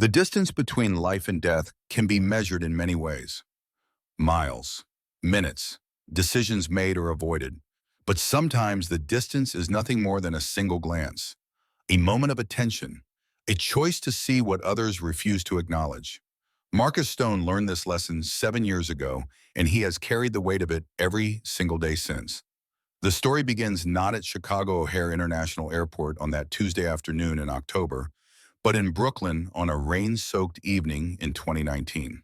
The distance between life and death can be measured in many ways. Miles, minutes, decisions made or avoided. But sometimes the distance is nothing more than a single glance, a moment of attention, a choice to see what others refuse to acknowledge. Marcus Stone learned this lesson 7 years ago, and he has carried the weight of it every single day since. The story begins not at Chicago O'Hare International Airport on that Tuesday afternoon in October, but in Brooklyn on a rain-soaked evening in 2019.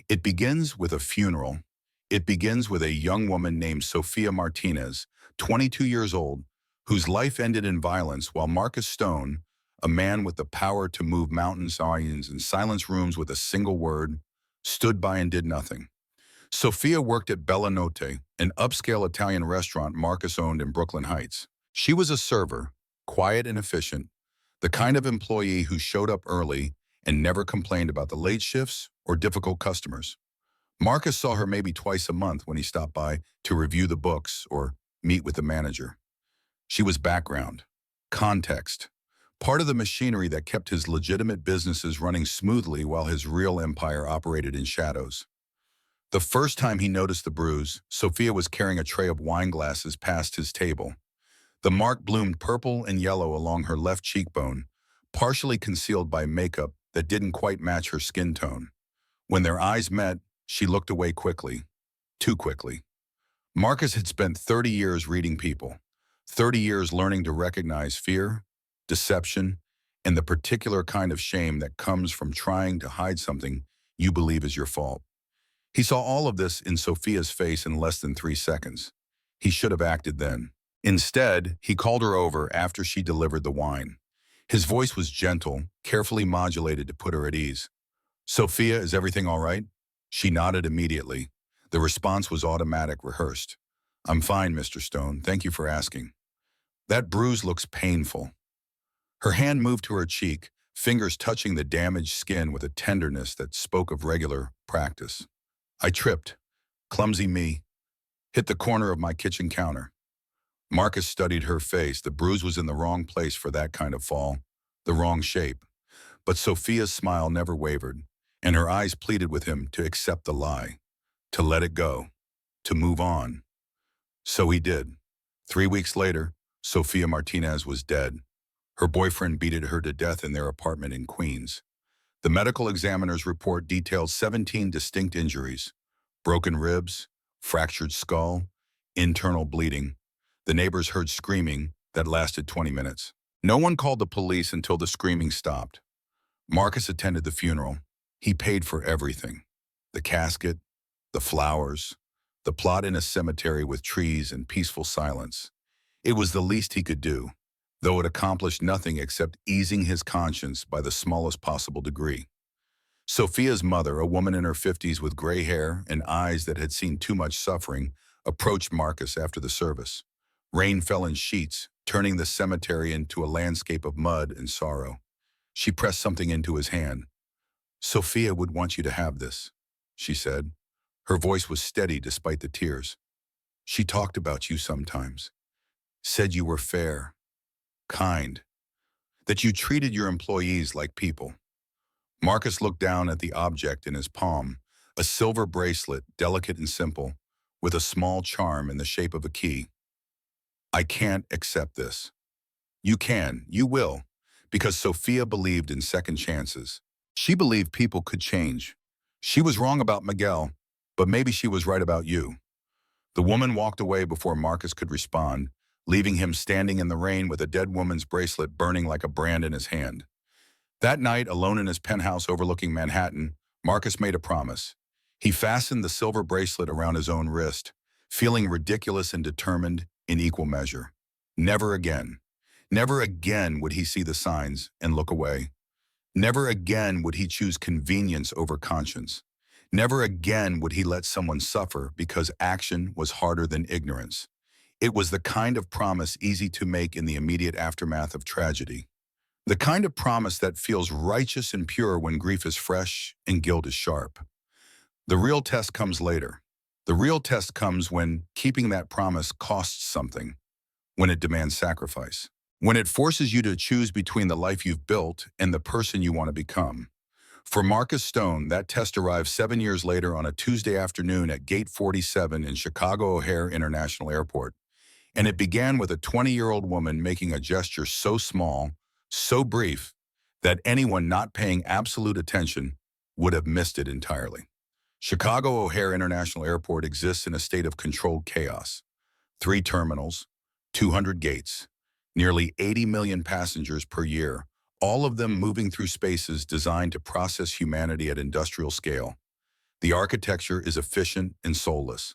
It begins with a funeral. It begins with a young woman named Sophia Martinez, 22 years old, whose life ended in violence while Marcus Stone, a man with the power to move mountains and silence rooms with a single word, stood by and did nothing. Sophia worked at Bella Notte, an upscale Italian restaurant Marcus owned in Brooklyn Heights. She was a server, quiet and efficient, the kind of employee who showed up early and never complained about the late shifts or difficult customers. Marcus saw her maybe twice a month when he stopped by to review the books or meet with the manager. She was background, context, part of the machinery that kept his legitimate businesses running smoothly while his real empire operated in shadows. The first time he noticed the bruise, Sophia was carrying a tray of wine glasses past his table. The mark bloomed purple and yellow along her left cheekbone, partially concealed by makeup that didn't quite match her skin tone. When their eyes met, she looked away quickly, too quickly. Marcus had spent 30 years reading people, 30 years learning to recognize fear, deception, and the particular kind of shame that comes from trying to hide something you believe is your fault. He saw all of this in Sophia's face in less than 3 seconds. He should have acted then. Instead, he called her over after she delivered the wine. His voice was gentle, carefully modulated to put her at ease. "Sophia, is everything all right?" She nodded immediately. The response was automatic, rehearsed. "I'm fine, Mr. Stone. Thank you for asking." "That bruise looks painful." Her hand moved to her cheek, fingers touching the damaged skin with a tenderness that spoke of regular practice. "I tripped. Clumsy me. Hit the corner of my kitchen counter." Marcus studied her face. The bruise was in the wrong place for that kind of fall, the wrong shape. But Sophia's smile never wavered, and her eyes pleaded with him to accept the lie, to let it go, to move on. So he did. 3 weeks later, Sophia Martinez was dead. Her boyfriend beated her to death in their apartment in Queens. The medical examiner's report detailed 17 distinct injuries: broken ribs, fractured skull, internal bleeding. The neighbors heard screaming that lasted 20 minutes. No one called the police until the screaming stopped. Marcus attended the funeral. He paid for everything: the casket, the flowers, the plot in a cemetery with trees and peaceful silence. It was the least he could do, though it accomplished nothing except easing his conscience by the smallest possible degree. Sophia's mother, a woman in her 50s with gray hair and eyes that had seen too much suffering, approached Marcus after the service. Rain fell in sheets, turning the cemetery into a landscape of mud and sorrow. She pressed something into his hand. "Sophia would want you to have this," she said. Her voice was steady despite the tears. "She talked about you sometimes. Said you were fair, kind, that you treated your employees like people." Marcus looked down at the object in his palm, a silver bracelet, delicate and simple, with a small charm in the shape of a key. "I can't accept this." "You can, you will," because Sophia believed in second chances. She believed people could change. She was wrong about Miguel, but maybe she was right about you. The woman walked away before Marcus could respond, leaving him standing in the rain with a dead woman's bracelet burning like a brand in his hand. That night, alone in his penthouse overlooking Manhattan, Marcus made a promise. He fastened the silver bracelet around his own wrist, feeling ridiculous and determined in equal measure. Never again. Never again would he see the signs and look away. Never again would he choose convenience over conscience. Never again would he let someone suffer because action was harder than ignorance. It was the kind of promise easy to make in the immediate aftermath of tragedy. The kind of promise that feels righteous and pure when grief is fresh and guilt is sharp. The real test comes later. The real test comes when keeping that promise costs something, when it demands sacrifice, when it forces you to choose between the life you've built and the person you want to become, For Marcus Stone, that test arrived 7 years later on a Tuesday afternoon at Gate 47 in Chicago O'Hare International Airport. And it began with a 20-year-old woman making a gesture so small, so brief, that anyone not paying absolute attention would have missed it entirely. Chicago O'Hare International Airport exists in a state of controlled chaos. 3 terminals, 200 gates, nearly 80 million passengers per year, all of them moving through spaces designed to process humanity at industrial scale. The architecture is efficient and soulless.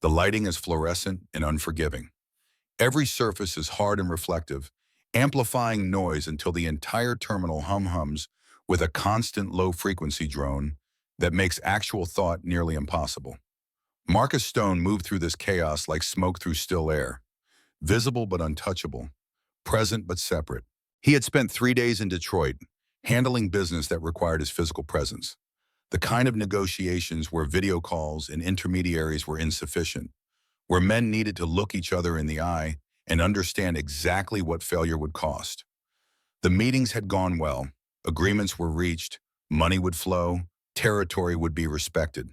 The lighting is fluorescent and unforgiving. Every surface is hard and reflective, amplifying noise until the entire terminal hums with a constant low-frequency drone that makes actual thought nearly impossible. Marcus Stone moved through this chaos like smoke through still air, visible but untouchable, present but separate. He had spent 3 days in Detroit, handling business that required his physical presence, the kind of negotiations where video calls and intermediaries were insufficient, where men needed to look each other in the eye and understand exactly what failure would cost. The meetings had gone well, agreements were reached, money would flow, territory would be respected.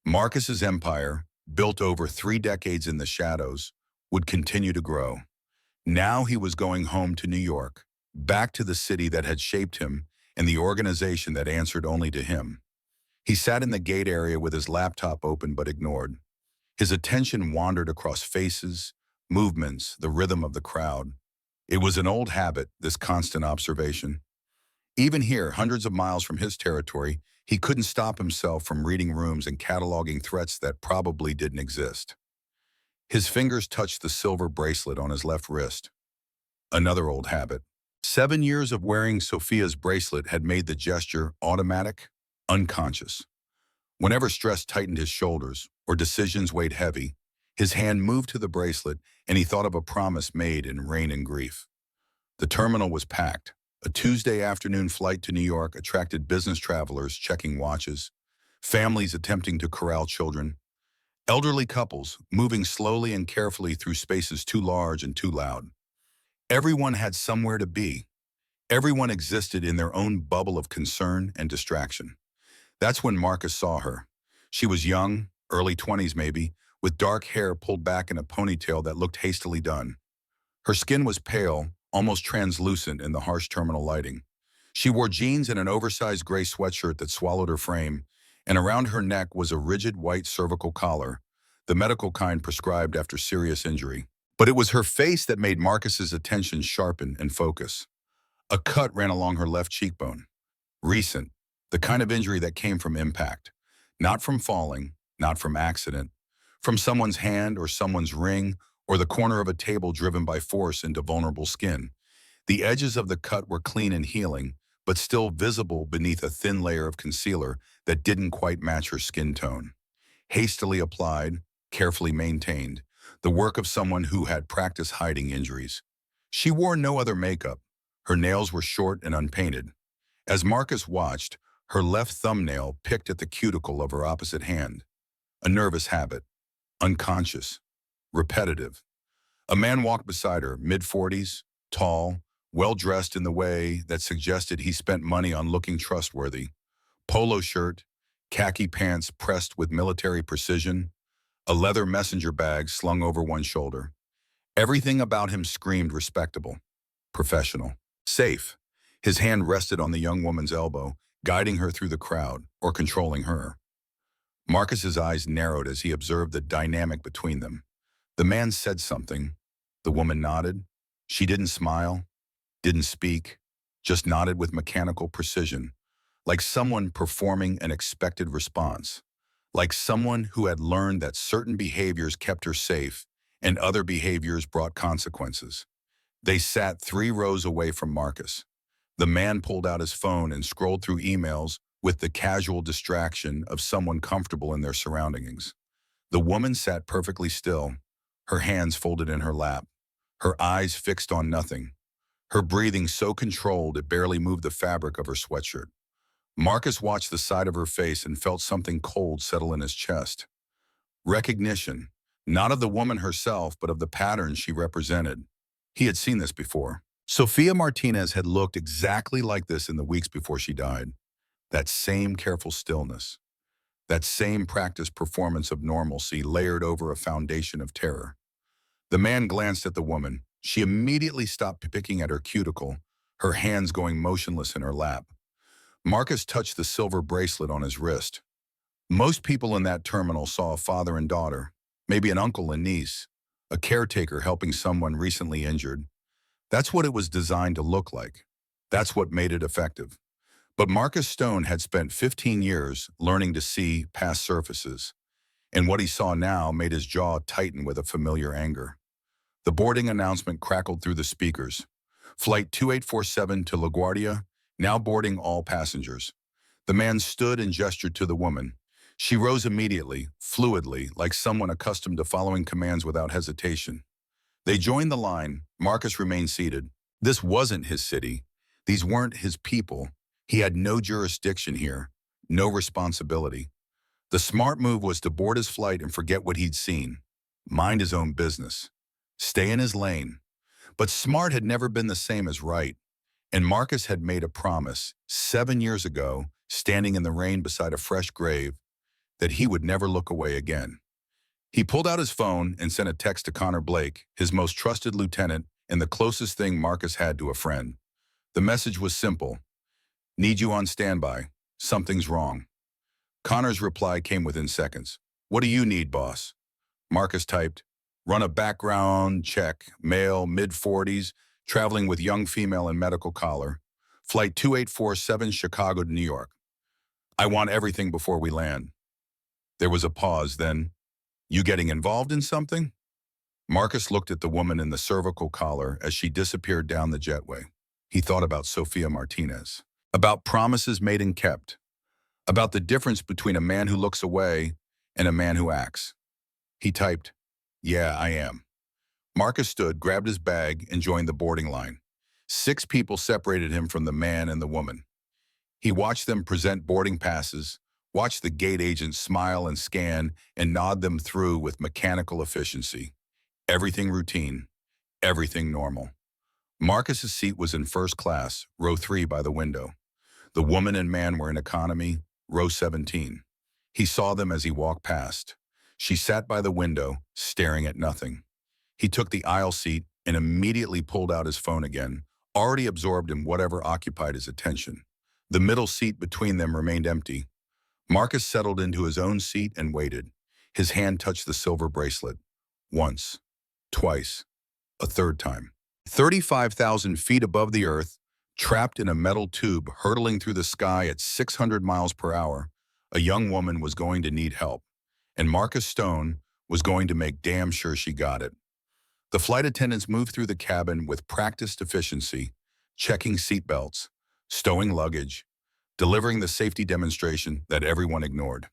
Marcus's empire, built over 3 decades in the shadows, would continue to grow. Now he was going home to New York, back to the city that had shaped him and the organization that answered only to him. He sat in the gate area with his laptop open but ignored. His attention wandered across faces, movements, the rhythm of the crowd. It was an old habit, this constant observation. Even here, hundreds of miles from his territory, he couldn't stop himself from reading rooms and cataloging threats that probably didn't exist. His fingers touched the silver bracelet on his left wrist. Another old habit. 7 years of wearing Sophia's bracelet had made the gesture automatic, unconscious. Whenever stress tightened his shoulders or decisions weighed heavy, his hand moved to the bracelet and he thought of a promise made in rain and grief. The terminal was packed. A Tuesday afternoon flight to New York attracted business travelers checking watches, families attempting to corral children, elderly couples moving slowly and carefully through spaces too large and too loud. Everyone had somewhere to be. Everyone existed in their own bubble of concern and distraction. That's when Marcus saw her. She was young, early 20s maybe, with dark hair pulled back in a ponytail that looked hastily done. Her skin was pale, almost translucent in the harsh terminal lighting. She wore jeans and an oversized gray sweatshirt that swallowed her frame, and around her neck was a rigid white cervical collar, the medical kind prescribed after serious injury. But it was her face that made Marcus's attention sharpen and focus. A cut ran along her left cheekbone. Recent, the kind of injury that came from impact. Not from falling, not from accident. From someone's hand or someone's ring or the corner of a table driven by force into vulnerable skin. The edges of the cut were clean and healing, but still visible beneath a thin layer of concealer that didn't quite match her skin tone. Hastily applied, carefully maintained, the work of someone who had practiced hiding injuries. She wore no other makeup. Her nails were short and unpainted. As Marcus watched, her left thumbnail picked at the cuticle of her opposite hand. A nervous habit. Unconscious. Repetitive. A man walked beside her, mid-40s, tall, well-dressed in the way that suggested he spent money on looking trustworthy. Polo shirt, khaki pants pressed with military precision, a leather messenger bag slung over one shoulder. Everything about him screamed respectable, professional, safe. His hand rested on the young woman's elbow, guiding her through the crowd, or controlling her. Marcus's eyes narrowed as he observed the dynamic between them. The man said something. The woman nodded. She didn't smile, didn't speak, just nodded with mechanical precision, like someone performing an expected response, like someone who had learned that certain behaviors kept her safe and other behaviors brought consequences. They sat 3 rows away from Marcus. The man pulled out his phone and scrolled through emails with the casual distraction of someone comfortable in their surroundings. The woman sat perfectly still, her hands folded in her lap, her eyes fixed on nothing, her breathing so controlled it barely moved the fabric of her sweatshirt. Marcus watched the side of her face and felt something cold settle in his chest. Recognition, not of the woman herself, but of the pattern she represented. He had seen this before. Sophia Martinez had looked exactly like this in the weeks before she died. That same careful stillness, that same practiced performance of normalcy layered over a foundation of terror. The man glanced at the woman. She immediately stopped picking at her cuticle, her hands going motionless in her lap. Marcus touched the silver bracelet on his wrist. Most people in that terminal saw a father and daughter, maybe an uncle and niece, a caretaker helping someone recently injured. That's what it was designed to look like. That's what made it effective. But Marcus Stone had spent 15 years learning to see past surfaces, and what he saw now made his jaw tighten with a familiar anger. The boarding announcement crackled through the speakers. Flight 2847 to LaGuardia, now boarding all passengers. The man stood and gestured to the woman. She rose immediately, fluidly, like someone accustomed to following commands without hesitation. They joined the line. Marcus remained seated. This wasn't his city. These weren't his people. He had no jurisdiction here, no responsibility. The smart move was to board his flight and forget what he'd seen. Mind his own business. Stay in his lane. But smart had never been the same as right. And Marcus had made a promise 7 years ago, standing in the rain beside a fresh grave, that he would never look away again. He pulled out his phone and sent a text to Connor Blake, his most trusted lieutenant and the closest thing Marcus had to a friend. The message was simple. Need you on standby. Something's wrong. Connor's reply came within seconds. What do you need, boss? Marcus typed, run a background check, male, mid-40s, traveling with young female in medical collar. Flight 2847 Chicago to New York. I want everything before we land. There was a pause, then, you getting involved in something? Marcus looked at the woman in the cervical collar as she disappeared down the jetway. He thought about Sofia Martinez, about promises made and kept, about the difference between a man who looks away and a man who acts. He typed, yeah, I am. Marcus stood, grabbed his bag, and joined the boarding line. 6 people separated him from the man and the woman. He watched them present boarding passes, watched the gate agent smile and scan and nod them through with mechanical efficiency. Everything routine, everything normal. Marcus's seat was in first class, row 3 by the window. The woman and man were in economy, row 17. He saw them as he walked past. She sat by the window, staring at nothing. He took the aisle seat and immediately pulled out his phone again, already absorbed in whatever occupied his attention. The middle seat between them remained empty. Marcus settled into his own seat and waited. His hand touched the silver bracelet. Once, twice, a third time. 35,000 feet above the earth, trapped in a metal tube hurtling through the sky at 600 miles per hour, a young woman was going to need help. And Marcus Stone was going to make damn sure she got it. The flight attendants moved through the cabin with practiced efficiency, checking seatbelts, stowing luggage, delivering the safety demonstration that everyone ignored.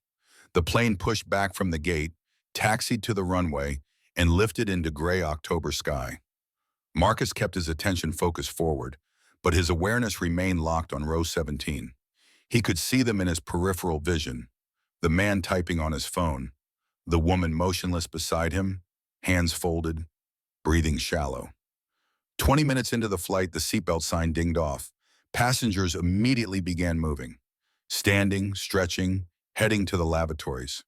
The plane pushed back from the gate, taxied to the runway, and lifted into gray October sky. Marcus kept his attention focused forward, but his awareness remained locked on row 17. He could see them in his peripheral vision, the man typing on his phone, the woman motionless beside him, hands folded, breathing shallow. 20 minutes into the flight, the seatbelt sign dinged off. Passengers immediately began moving, standing, stretching, heading to the lavatories.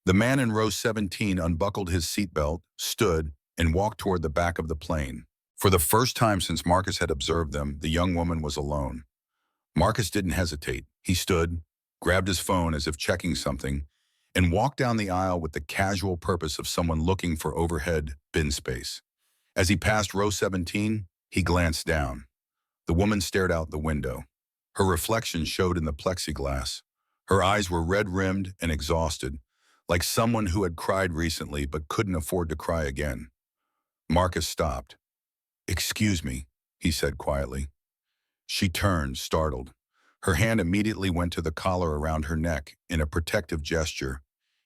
The man in row 17 unbuckled his seatbelt, stood, and walked toward the back of the plane. For the first time since Marcus had observed them, the young woman was alone. Marcus didn't hesitate. He stood, grabbed his phone as if checking something, and walked down the aisle with the casual purpose of someone looking for overhead bin space. As he passed row 17, he glanced down. The woman stared out the window. Her reflection showed in the plexiglass. Her eyes were red-rimmed and exhausted, like someone who had cried recently but couldn't afford to cry again. Marcus stopped. "Excuse me," he said quietly. She turned, startled. Her hand immediately went to the collar around her neck in a protective gesture,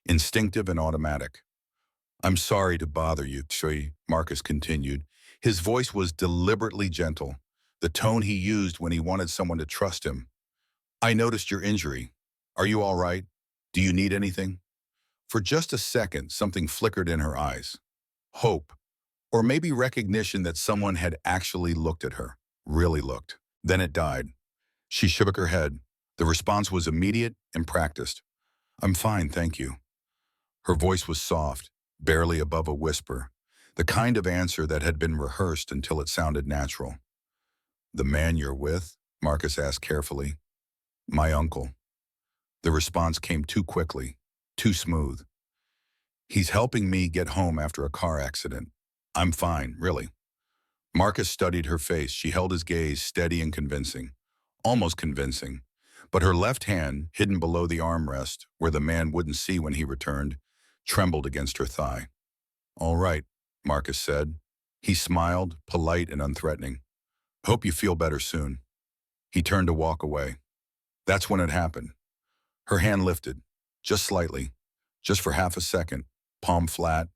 instinctive and automatic. "I'm sorry to bother you," Marcus continued. His voice was deliberately gentle, the tone he used when he wanted someone to trust him. "I noticed your injury. Are you all right? Do you need anything?" For just a second, something flickered in her eyes. Hope, or maybe recognition that someone had actually looked at her, really looked. Then it died. She shook her head. The response was immediate and practiced. "I'm fine, thank you." Her voice was soft, barely above a whisper, the kind of answer that had been rehearsed until it sounded natural. "The man you're with?" Marcus asked carefully. "My uncle." The response came too quickly, too smooth. "He's helping me get home after a car accident. I'm fine, really." Marcus studied her face. She held his gaze steady and convincing, almost convincing. But her left hand, hidden below the armrest, where the man wouldn't see when he returned, trembled against her thigh. "All right," Marcus said. He smiled, polite and unthreatening. "Hope you feel better soon." He turned to walk away. That's when it happened. Her hand lifted, just slightly, just for half a second, palm flat,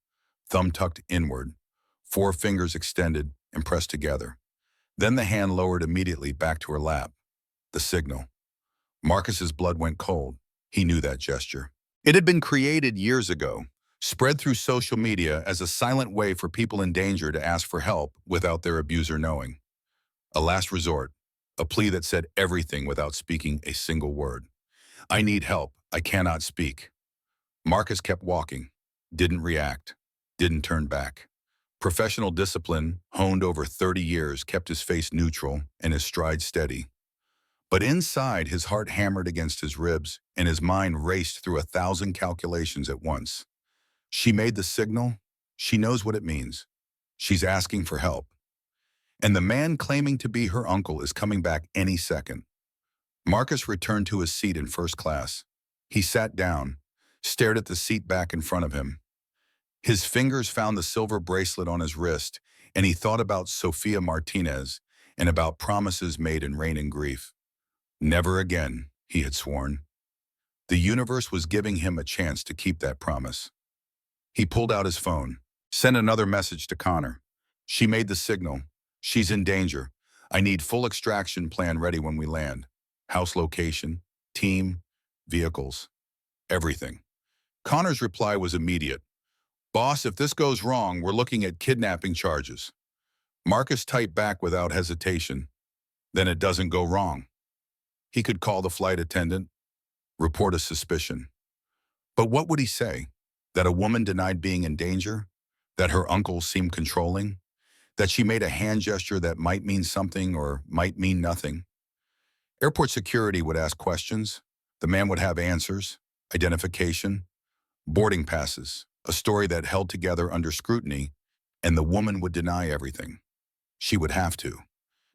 thumb tucked inward, four fingers extended and pressed together. Then the hand lowered immediately back to her lap. The signal. Marcus's blood went cold. He knew that gesture. It had been created years ago, spread through social media as a silent way for people in danger to ask for help without their abuser knowing. A last resort, a plea that said everything without speaking a single word. "I need help. I cannot speak." Marcus kept walking, didn't react, didn't turn back. Professional discipline, honed over 30 years, kept his face neutral and his stride steady. But inside, his heart hammered against his ribs and his mind raced through 1,000 calculations at once. She made the signal. She knows what it means. She's asking for help. And the man claiming to be her uncle is coming back any second. Marcus returned to his seat in first class. He sat down, stared at the seat back in front of him. His fingers found the silver bracelet on his wrist, and he thought about Sofia Martinez and about promises made in rain and grief. Never again, he had sworn. The universe was giving him a chance to keep that promise. He pulled out his phone, sent another message to Connor. "She made the signal. She's in danger. I need full extraction plan ready when we land. House location, team, vehicles, everything." Connor's reply was immediate. "Boss, if this goes wrong, we're looking at kidnapping charges." Marcus typed back without hesitation. "Then it doesn't go wrong." He could call the flight attendant, report a suspicion. But what would he say? That a woman denied being in danger? That her uncle seemed controlling? That she made a hand gesture that might mean something or might mean nothing? Airport security would ask questions. The man would have answers, identification, boarding passes, a story that held together under scrutiny, and the woman would deny everything. She would have to,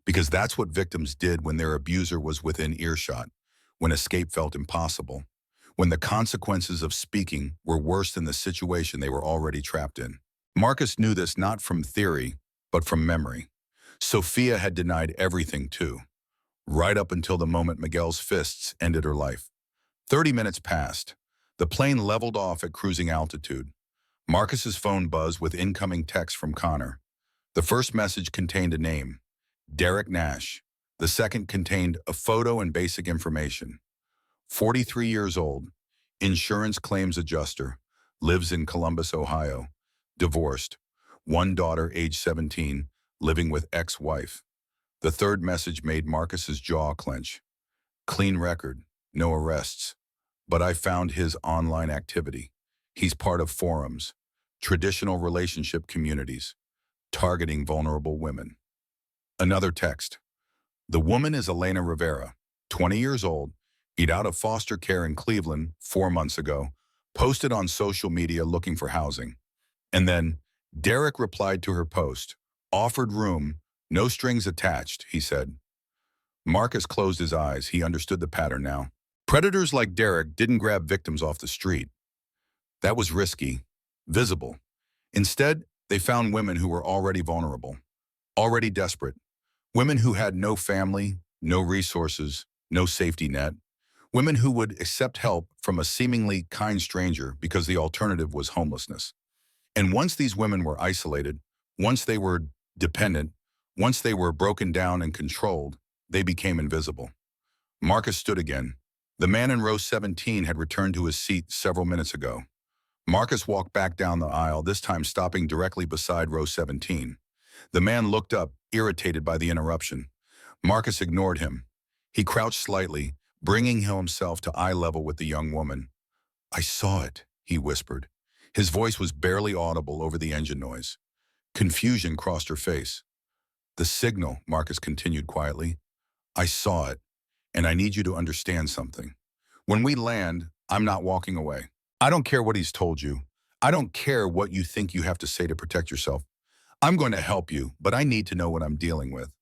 because that's what victims did when their abuser was within earshot, when escape felt impossible, when the consequences of speaking were worse than the situation they were already trapped in. Marcus knew this not from theory, but from memory. Sophia had denied everything too, right up until the moment Miguel's fists ended her life. 30 minutes passed. The plane leveled off at cruising altitude. Marcus's phone buzzed with incoming text from Connor. The first message contained a name, Derek Nash. The second contained a photo and basic information. 43 years old, insurance claims adjuster, lives in Columbus, Ohio, divorced, one daughter age 17, living with ex-wife. The third message made Marcus's jaw clench. Clean record, no arrests. But I found his online activity. He's part of forums, traditional relationship communities, targeting vulnerable women. Another text. The woman is Elena Rivera, 20 years old, got out of foster care in Cleveland 4 months ago, posted on social media looking for housing. And then Derek replied to her post, offered room, no strings attached, he said. Marcus closed his eyes. He understood the pattern now. Predators like Derek didn't grab victims off the street. That was risky, visible. Instead, they found women who were already vulnerable, already desperate, women who had no family, no resources, no safety net, women who would accept help from a seemingly kind stranger because the alternative was homelessness. And once these women were isolated, once they were dependent, once they were broken down and controlled, they became invisible. Marcus stood again. The man in row 17 had returned to his seat several minutes ago. Marcus walked back down the aisle, this time stopping directly beside row 17. The man looked up, irritated by the interruption. Marcus ignored him. He crouched slightly, bringing himself to eye level with the young woman. "I saw it," he whispered. His voice was barely audible over the engine noise. Confusion crossed her face. "The signal," Marcus continued quietly. "I saw it, and I need you to understand something. When we land, I'm not walking away. I don't care what he's told you. I don't care what you think you have to say to protect yourself. I'm going to help you, but I need to know what I'm dealing with."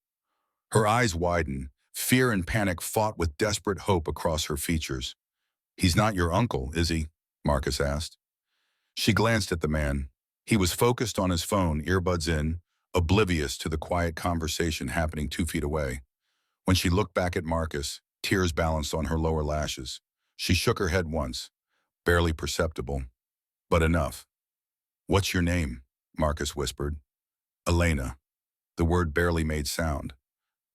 Her eyes widened. Fear and panic fought with desperate hope across her features. "He's not your uncle, is he?" Marcus asked. She glanced at the man. He was focused on his phone, earbuds in, oblivious to the quiet conversation happening 2 feet away. When she looked back at Marcus, tears balanced on her lower lashes. She shook her head once, barely perceptible, but enough. "What's your name?" Marcus whispered. "Elena." The word barely made sound.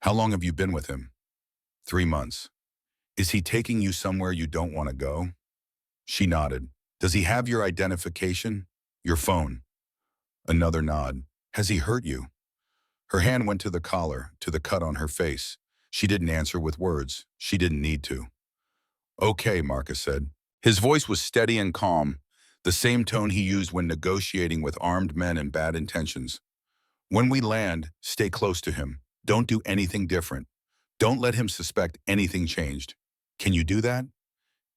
"How long have you been with him?" 3 months. "Is he taking you somewhere you don't want to go?" She nodded. "Does he have your identification? Your phone?" Another nod. "Has he hurt you?" Her hand went to the collar, to the cut on her face. She didn't answer with words. She didn't need to. "Okay," Marcus said. His voice was steady and calm, the same tone he used when negotiating with armed men and bad intentions. "When we land, stay close to him. Don't do anything different. Don't let him suspect anything changed. Can you do that?"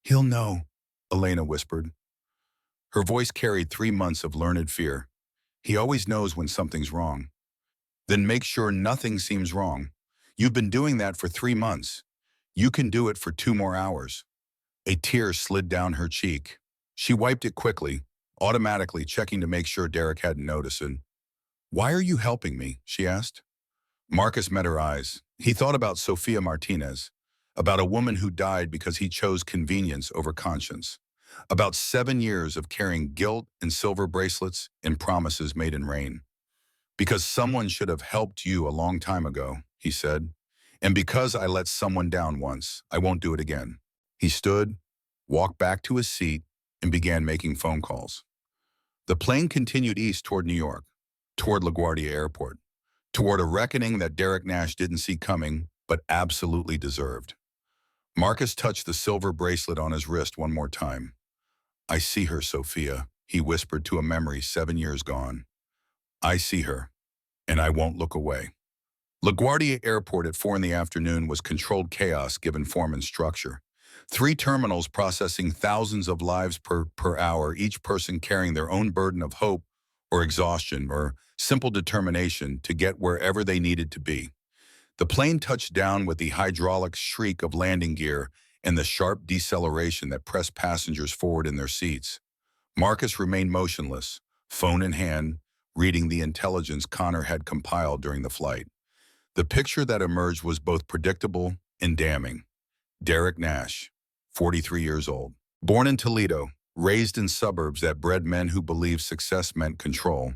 "He'll know," Elena whispered. Her voice carried 3 months of learned fear. "He always knows when something's wrong." "Then make sure nothing seems wrong. You've been doing that for 3 months. You can do it for 2 more hours." A tear slid down her cheek. She wiped it quickly, automatically checking to make sure Derek hadn't noticed it. "Why are you helping me?" she asked. Marcus met her eyes. He thought about Sofia Martinez, about a woman who died because he chose convenience over conscience, about 7 years of carrying guilt and silver bracelets and promises made in rain. "Because someone should have helped you a long time ago," he said. "And because I let someone down once, I won't do it again." He stood, walked back to his seat, and began making phone calls. The plane continued east toward New York, toward LaGuardia Airport, toward a reckoning that Derek Nash didn't see coming, but absolutely deserved. Marcus touched the silver bracelet on his wrist one more time. "I see her, Sophia," he whispered to a memory 7 years gone. "I see her, and I won't look away." LaGuardia Airport at 4 in the afternoon was controlled chaos given form and structure. 3 terminals processing thousands of lives per hour, each person carrying their own burden of hope or exhaustion or simple determination to get wherever they needed to be. The plane touched down with the hydraulic shriek of landing gear and the sharp deceleration that pressed passengers forward in their seats. Marcus remained motionless, phone in hand, reading the intelligence Connor had compiled during the flight. The picture that emerged was both predictable and damning. Derek Nash, 43 years old, born in Toledo, raised in suburbs that bred men who believed success meant control.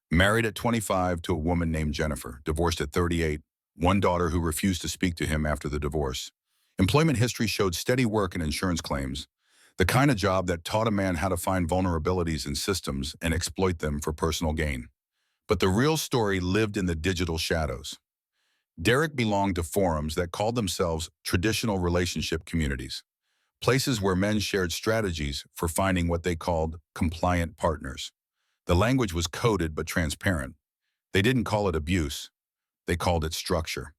Married at 25 to a woman named Jennifer, divorced at 38, one daughter who refused to speak to him after the divorce. Employment history showed steady work and insurance claims, the kind of job that taught a man how to find vulnerabilities in systems and exploit them for personal gain. But the real story lived in the digital shadows. Derek belonged to forums that called themselves traditional relationship communities, places where men shared strategies for finding what they called compliant partners. The language was coded but transparent. They didn't call it abuse. They called it structure.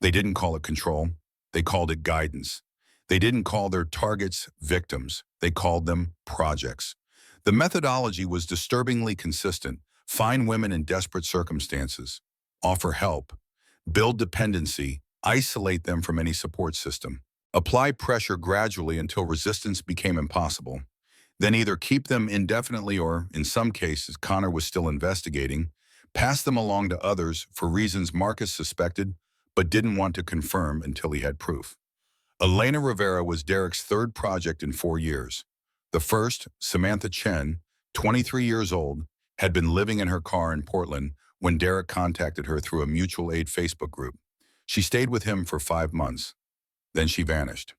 They didn't call it control. They called it guidance. They didn't call their targets victims. They called them projects. The methodology was disturbingly consistent. Find women in desperate circumstances. Offer help. Build dependency. Isolate them from any support system. Apply pressure gradually until resistance became impossible. Then either keep them indefinitely or, in some cases Connor was still investigating, pass them along to others for reasons Marcus suspected but didn't want to confirm until he had proof. Elena Rivera was Derek's third project in 4 years. The first, Samantha Chen, 23 years old, had been living in her car in Portland when Derek contacted her through a mutual aid Facebook group. She stayed with him for 5 months. Then she vanished.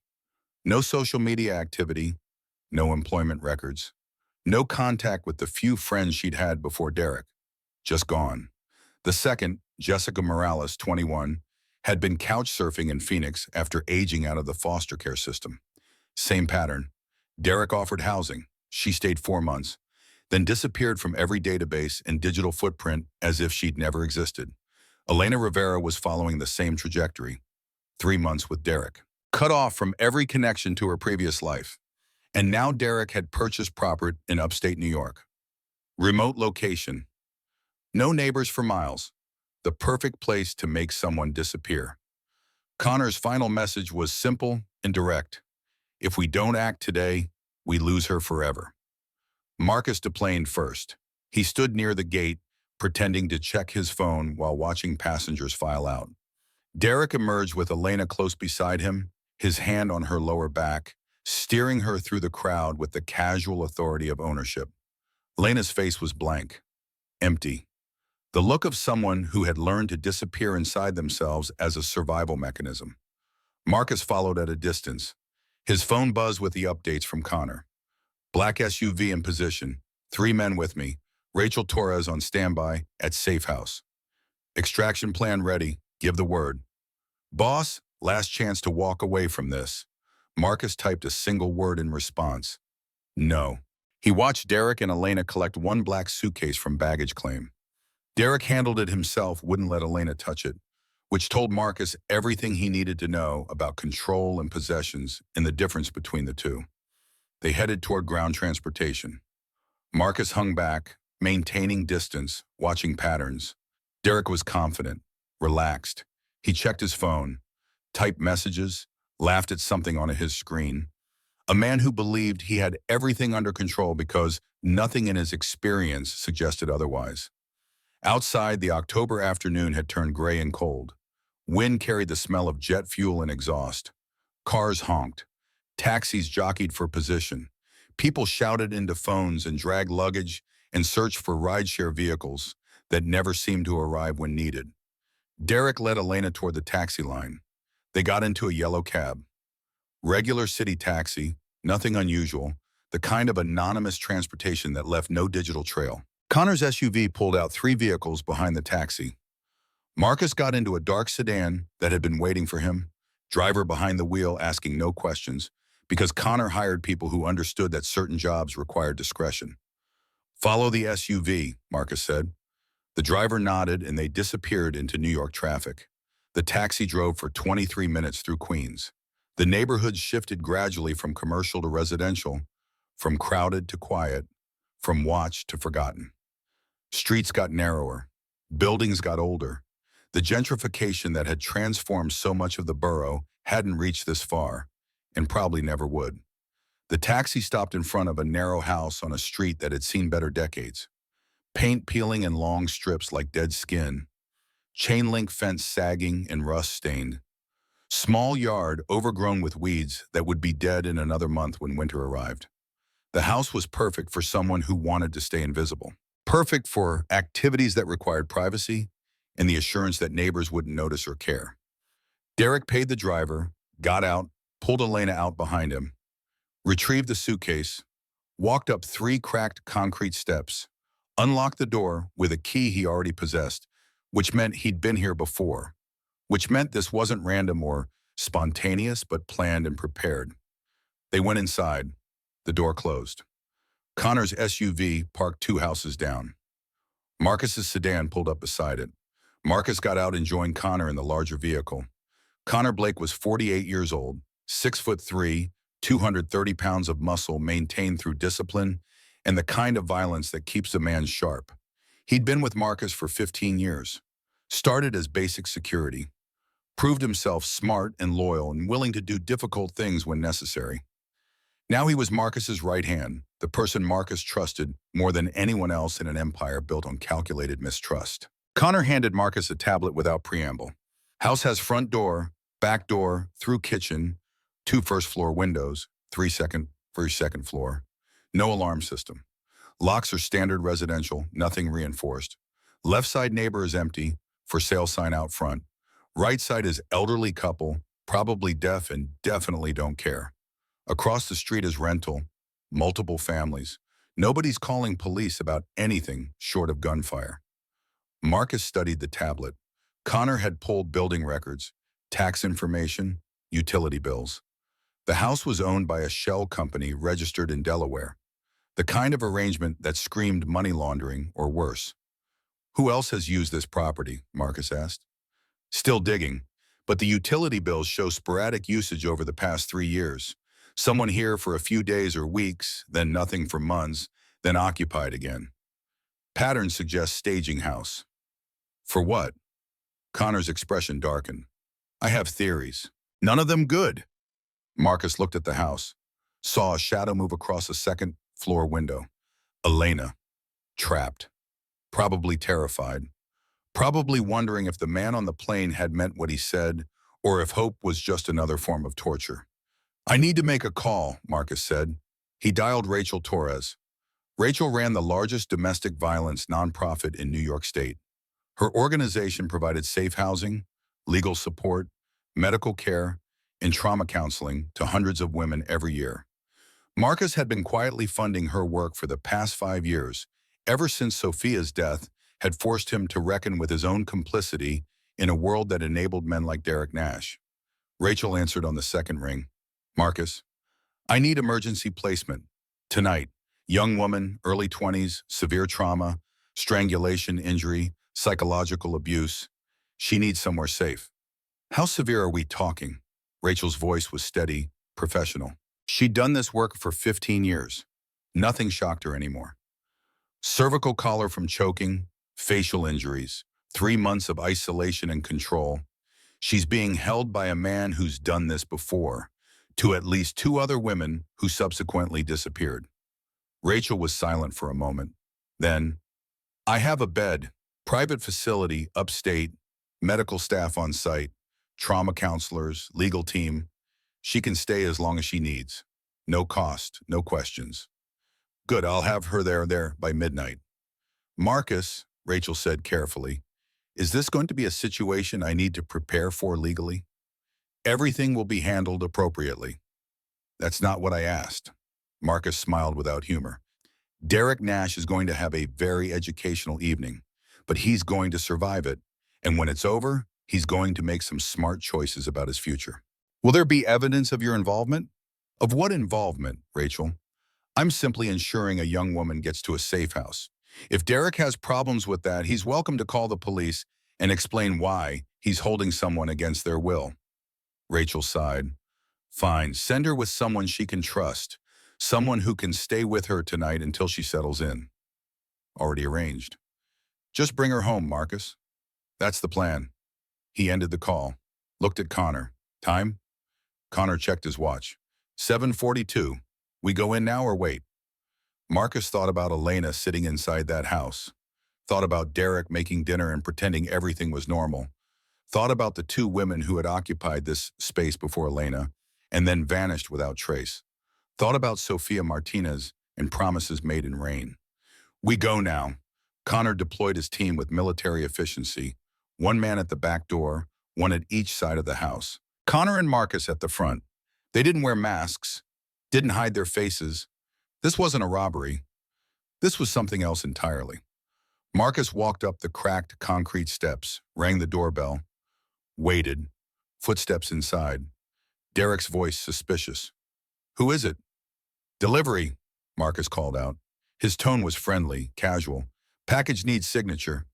No social media activity, no employment records, no contact with the few friends she'd had before Derek. Just gone. The second, Jessica Morales, 21, Had been couch surfing in Phoenix after aging out of the foster care system. Same pattern. Derek offered housing. She stayed 4 months, then disappeared from every database and digital footprint as if she'd never existed. Elena Rivera was following the same trajectory. 3 months with Derek. Cut off from every connection to her previous life. And now Derek had purchased property in upstate New York. Remote location. No neighbors for miles. The perfect place to make someone disappear. Connor's final message was simple and direct. If we don't act today, we lose her forever. Marcus deplaned first. He stood near the gate, pretending to check his phone while watching passengers file out. Derek emerged with Elena close beside him, his hand on her lower back, steering her through the crowd with the casual authority of ownership. Elena's face was blank, empty. The look of someone who had learned to disappear inside themselves as a survival mechanism. Marcus followed at a distance. His phone buzzed with the updates from Connor. Black SUV in position. 3 men with me. Rachel Torres on standby at Safe House. Extraction plan ready. Give the word. Boss, last chance to walk away from this. Marcus typed a single word in response. No. He watched Derek and Elena collect one black suitcase from baggage claim. Derek handled it himself, wouldn't let Elena touch it, which told Marcus everything he needed to know about control and possessions and the difference between the two. They headed toward ground transportation. Marcus hung back, maintaining distance, watching patterns. Derek was confident, relaxed. He checked his phone, typed messages, laughed at something on his screen. A man who believed he had everything under control because nothing in his experience suggested otherwise. Outside, the October afternoon had turned gray and cold. Wind carried the smell of jet fuel and exhaust. Cars honked. Taxis jockeyed for position. People shouted into phones and dragged luggage and searched for rideshare vehicles that never seemed to arrive when needed. Derek led Elena toward the taxi line. They got into a yellow cab. Regular city taxi, nothing unusual, the kind of anonymous transportation that left no digital trail. Connor's SUV pulled out 3 vehicles behind the taxi. Marcus got into a dark sedan that had been waiting for him, driver behind the wheel asking no questions, because Connor hired people who understood that certain jobs required discretion. Follow the SUV, Marcus said. The driver nodded and they disappeared into New York traffic. The taxi drove for 23 minutes through Queens. The neighborhood shifted gradually from commercial to residential, from crowded to quiet, from watched to forgotten. Streets got narrower. Buildings got older. The gentrification that had transformed so much of the borough hadn't reached this far, and probably never would. The taxi stopped in front of a narrow house on a street that had seen better decades. Paint peeling in long strips like dead skin. Chain link fence sagging and rust stained. Small yard overgrown with weeds that would be dead in another month when winter arrived. The house was perfect for someone who wanted to stay invisible. Perfect for activities that required privacy and the assurance that neighbors wouldn't notice or care. Derek paid the driver, got out, pulled Elena out behind him, retrieved the suitcase, walked up 3 cracked concrete steps, unlocked the door with a key he already possessed, which meant he'd been here before, which meant this wasn't random or spontaneous but planned and prepared. They went inside. The door closed. Connor's SUV parked 2 houses down. Marcus's sedan pulled up beside it. Marcus got out and joined Connor in the larger vehicle. Connor Blake was 48 years old, 6'3", 230 pounds of muscle maintained through discipline and the kind of violence that keeps a man sharp. He'd been with Marcus for 15 years. Started as basic security. Proved himself smart and loyal and willing to do difficult things when necessary. Now he was Marcus's right hand, the person Marcus trusted more than anyone else in an empire built on calculated mistrust. Connor handed Marcus a tablet without preamble. House has front door, back door, through kitchen, 2 first-floor windows, 3 second floor. No alarm system. Locks are standard residential, nothing reinforced. Left side neighbor is empty, for sale sign out front. Right side is elderly couple, probably deaf and definitely don't care. Across the street is rental, multiple families. Nobody's calling police about anything short of gunfire. Marcus studied the tablet. Connor had pulled building records, tax information, utility bills. The house was owned by a shell company registered in Delaware, the kind of arrangement that screamed money laundering or worse. Who else has used this property? Marcus asked. Still digging, but the utility bills show sporadic usage over the past 3 years. Someone here for a few days or weeks, then nothing for months, then occupied again. Pattern suggests staging house. For what? Connor's expression darkened. I have theories. None of them good. Marcus looked at the house, saw a shadow move across a second-floor window. Elena, trapped, probably terrified, probably wondering if the man on the plane had meant what he said or if hope was just another form of torture. I need to make a call, Marcus said. He dialed Rachel Torres. Rachel ran the largest domestic violence nonprofit in New York State. Her organization provided safe housing, legal support, medical care, and trauma counseling to hundreds of women every year. Marcus had been quietly funding her work for the past 5 years, ever since Sophia's death had forced him to reckon with his own complicity in a world that enabled men like Derek Nash. Rachel answered on the second ring. Marcus, I need emergency placement. Tonight. Young woman, early 20s, severe trauma, strangulation injury, psychological abuse. She needs somewhere safe. How severe are we talking? Rachel's voice was steady, professional. She'd done this work for 15 years. Nothing shocked her anymore. Cervical collar from choking, facial injuries, 3 months of isolation and control. She's being held by a man who's done this before, to at least 2 other women who subsequently disappeared. Rachel was silent for a moment. Then, I have a bed, private facility, upstate, medical staff on site, trauma counselors, legal team. She can stay as long as she needs. No cost, no questions. Good, I'll have her there by midnight. Marcus, Rachel said carefully, is this going to be a situation I need to prepare for legally? Everything will be handled appropriately. That's not what I asked. Marcus smiled without humor. Derek Nash is going to have a very educational evening, but he's going to survive it, and when it's over, he's going to make some smart choices about his future. Will there be evidence of your involvement? Of what involvement, Rachel? I'm simply ensuring a young woman gets to a safe house. If Derek has problems with that, he's welcome to call the police and explain why he's holding someone against their will. Rachel sighed. Fine, send her with someone she can trust, someone who can stay with her tonight until she settles in. Already arranged. Just bring her home, Marcus. That's the plan. He ended the call, looked at Connor. Time? Connor checked his watch. 7:42. We go in now or wait? Marcus thought about Elena sitting inside that house. Thought about Derek making dinner and pretending everything was normal. Thought about the 2 women who had occupied this space before Elena and then vanished without trace. Thought about Sophia Martinez and promises made in rain. We go now. Connor deployed his team with military efficiency. 1 man at the back door, 1 at each side of the house. Connor and Marcus at the front. They didn't wear masks, didn't hide their faces. This wasn't a robbery. This was something else entirely. Marcus walked up the cracked concrete steps, rang the doorbell, waited. Footsteps inside. Derek's voice suspicious. Who is it? Delivery, Marcus called out. His tone was friendly, casual. Package needs signature.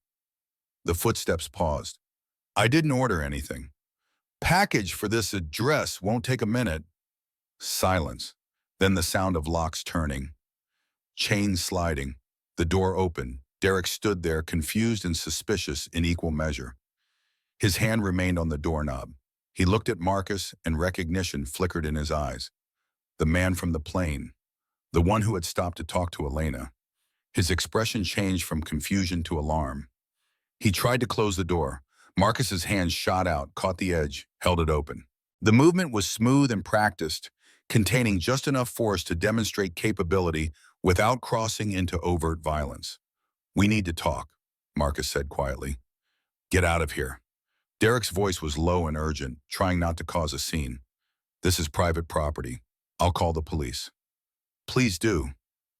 The footsteps paused. I didn't order anything. Package for this address won't take a minute. Silence. Then the sound of locks turning. Chains sliding. The door opened. Derek stood there, confused and suspicious in equal measure. His hand remained on the doorknob. He looked at Marcus, and recognition flickered in his eyes. The man from the plane. The one who had stopped to talk to Elena. His expression changed from confusion to alarm. He tried to close the door. Marcus's hand shot out, caught the edge, held it open. The movement was smooth and practiced, containing just enough force to demonstrate capability without crossing into overt violence. We need to talk, Marcus said quietly. Get out of here. Derek's voice was low and urgent, trying not to cause a scene. This is private property. I'll call the police. Please do,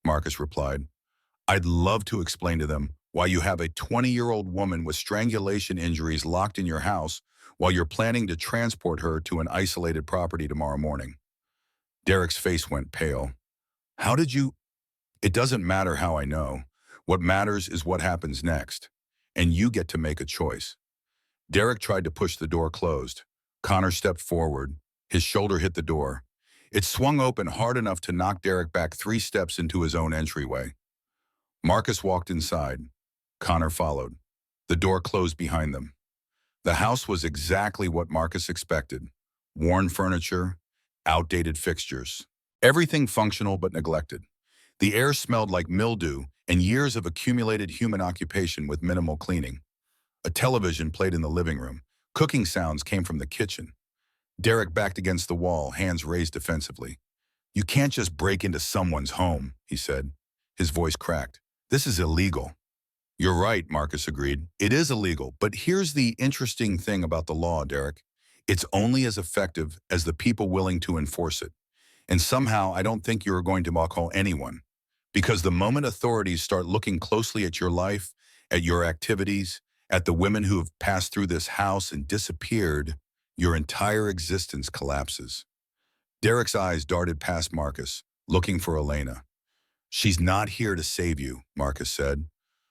Marcus replied. I'd love to explain to them while you have a 20-year-old woman with strangulation injuries locked in your house while you're planning to transport her to an isolated property tomorrow morning. Derek's face went pale. How did you? It doesn't matter how I know. What matters is what happens next. And you get to make a choice. Derek tried to push the door closed. Connor stepped forward. His shoulder hit the door. It swung open hard enough to knock Derek back 3 steps into his own entryway. Marcus walked inside. Connor followed. The door closed behind them. The house was exactly what Marcus expected. Worn furniture, outdated fixtures. Everything functional but neglected. The air smelled like mildew and years of accumulated human occupation with minimal cleaning. A television played in the living room. Cooking sounds came from the kitchen. Derek backed against the wall, hands raised defensively. You can't just break into someone's home, he said. His voice cracked. This is illegal. You're right, Marcus agreed. It is illegal, but here's the interesting thing about the law, Derek. It's only as effective as the people willing to enforce it. And somehow I don't think you're going to call anyone. Because the moment authorities start looking closely at your life, at your activities, at the women who have passed through this house and disappeared, your entire existence collapses. Derek's eyes darted past Marcus, looking for Elena. She's not here to save you, Marcus said.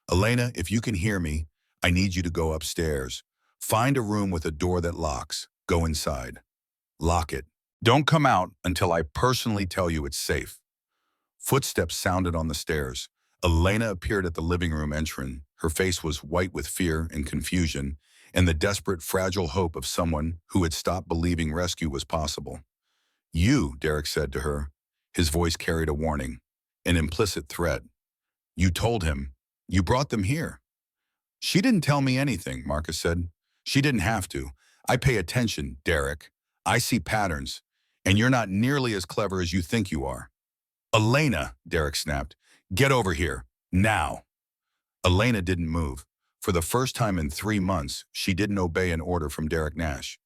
Elena, if you can hear me, I need you to go upstairs. Find a room with a door that locks. Go inside. Lock it. Don't come out until I personally tell you it's safe. Footsteps sounded on the stairs. Elena appeared at the living room entrance. Her face was white with fear and confusion, and the desperate, fragile hope of someone who had stopped believing rescue was possible. You, Derek said to her. His voice carried a warning, an implicit threat. You told him. You brought them here. She didn't tell me anything, Marcus said. She didn't have to. I pay attention, Derek. I see patterns, and you're not nearly as clever as you think you are. Elena, Derek snapped. Get over here, now. Elena didn't move. For the first time in 3 months, she didn't obey an order from Derek Nash.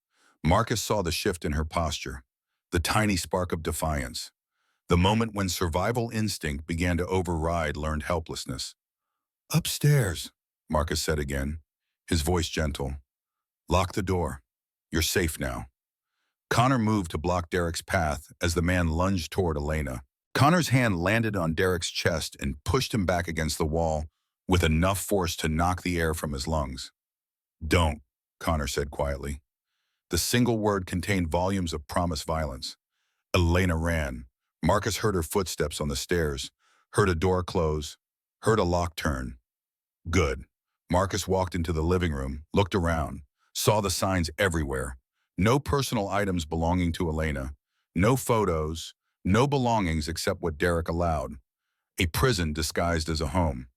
Marcus saw the shift in her posture, the tiny spark of defiance, the moment when survival instinct began to override learned helplessness. Upstairs, Marcus said again, his voice gentle. Lock the door. You're safe now. Connor moved to block Derek's path as the man lunged toward Elena. Connor's hand landed on Derek's chest and pushed him back against the wall with enough force to knock the air from his lungs. Don't, Connor said quietly. The single word contained volumes of promised violence. Elena ran. Marcus heard her footsteps on the stairs, heard a door close, heard a lock turn. Good. Marcus walked into the living room, looked around, saw the signs everywhere. No personal items belonging to Elena, no photos, no belongings except what Derek allowed. A prison disguised as a home.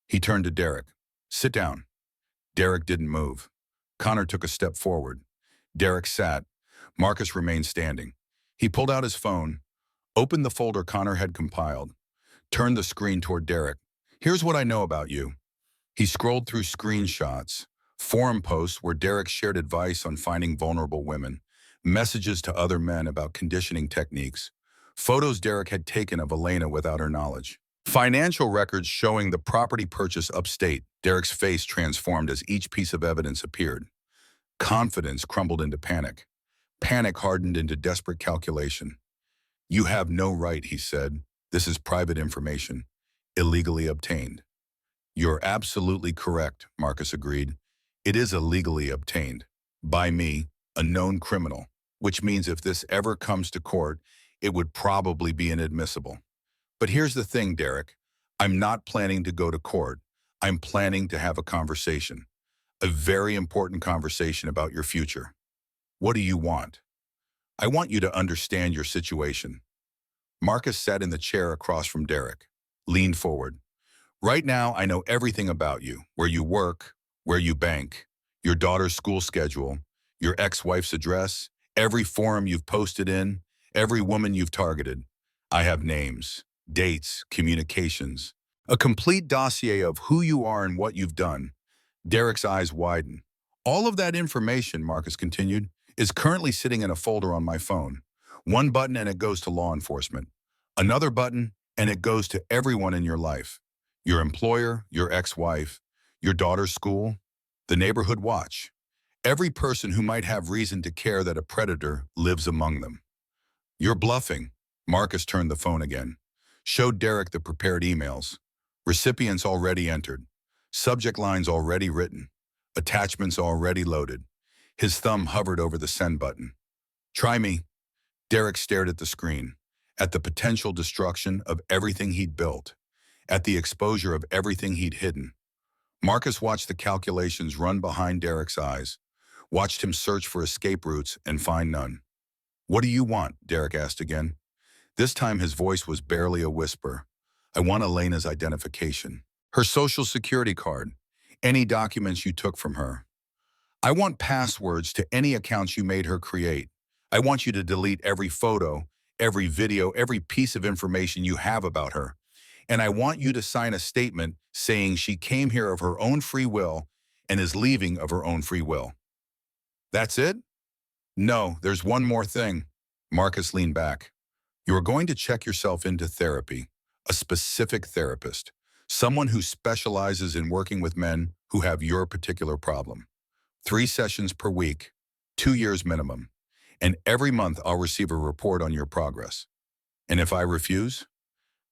He turned to Derek. Sit down. Derek didn't move. Connor took a step forward. Derek sat. Marcus remained standing. He pulled out his phone, opened the folder Connor had compiled, turned the screen toward Derek. Here's what I know about you. He scrolled through screenshots, forum posts where Derek shared advice on finding vulnerable women, messages to other men about conditioning techniques, photos Derek had taken of Elena without her knowledge. Financial records showing the property purchase upstate. Derek's face transformed as each piece of evidence appeared. Confidence crumbled into panic. Panic hardened into desperate calculation. You have no right, he said. This is private information, illegally obtained. You're absolutely correct, Marcus agreed. It is illegally obtained. By me, a known criminal, which means if this ever comes to court, it would probably be inadmissible. But here's the thing, Derek. I'm not planning to go to court. I'm planning to have a conversation. A very important conversation about your future. What do you want? I want you to understand your situation. Marcus sat in the chair across from Derek, leaned forward. Right now, I know everything about you, where you work, where you bank, your daughter's school schedule, your ex-wife's address, every forum you've posted in, every woman you've targeted. I have names, dates, communications, a complete dossier of who you are and what you've done. Derek's eyes widened. All of that information, Marcus continued, is currently sitting in a folder on my phone. One button and it goes to law enforcement. Another button and it goes to everyone in your life. Your employer, your ex-wife, Your daughter's school, the neighborhood watch. Every person who might have reason to care that a predator lives among them. You're bluffing. Marcus turned the phone again. Showed Derek the prepared emails. Recipients already entered. Subject lines already written. Attachments already loaded. His thumb hovered over the send button. Try me. Derek stared at the screen, at the potential destruction of everything he'd built, at the exposure of everything he'd hidden. Marcus watched the calculations run behind Derek's eyes, watched him search for escape routes and find none. What do you want? Derek asked again. This time his voice was barely a whisper. I want Elena's identification. Her social security card. Any documents you took from her. I want passwords to any accounts you made her create. I want you to delete every photo, every video, every piece of information you have about her. And I want you to sign a statement saying she came here of her own free will and is leaving of her own free will. That's it? No, there's one more thing. Marcus leaned back. You are going to check yourself into therapy, a specific therapist, someone who specializes in working with men who have your particular problem. 3 sessions per week, 2 years minimum, and every month I'll receive a report on your progress. And if I refuse,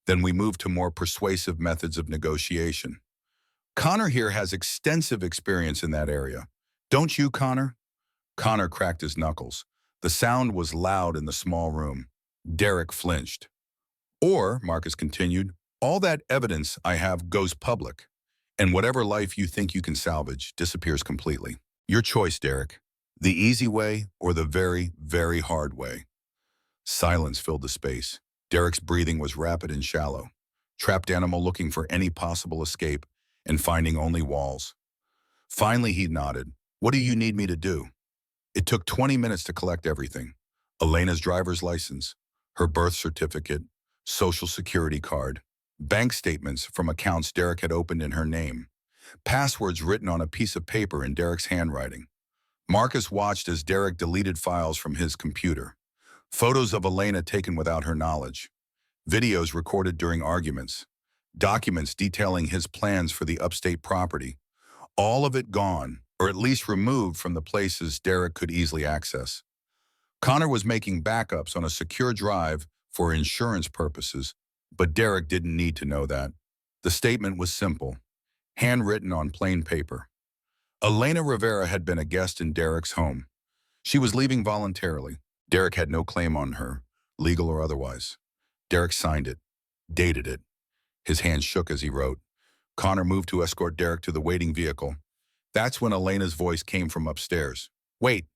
then we move to more persuasive methods of negotiation. Connor here has extensive experience in that area. Don't you, Connor? Connor cracked his knuckles. The sound was loud in the small room. Derek flinched. Or, Marcus continued, all that evidence I have goes public, and whatever life you think you can salvage disappears completely. Your choice, Derek. The easy way or the very, very hard way. Silence filled the space. Derek's breathing was rapid and shallow. Trapped animal looking for any possible escape and finding only walls. Finally, he nodded. What do you need me to do? It took 20 minutes to collect everything. Elena's driver's license, her birth certificate, social security card, bank statements from accounts Derek had opened in her name, passwords written on a piece of paper in Derek's handwriting. Marcus watched as Derek deleted files from his computer. Photos of Elena taken without her knowledge. Videos recorded during arguments. Documents detailing his plans for the upstate property. All of it gone, or at least removed from the places Derek could easily access. Connor was making backups on a secure drive for insurance purposes, but Derek didn't need to know that. The statement was simple, handwritten on plain paper. Elena Rivera had been a guest in Derek's home. She was leaving voluntarily. Derek had no claim on her, legal or otherwise. Derek signed it, dated it. His hand shook as he wrote. Connor moved to escort Derek to the waiting vehicle. That's when Elena's voice came from upstairs. Wait.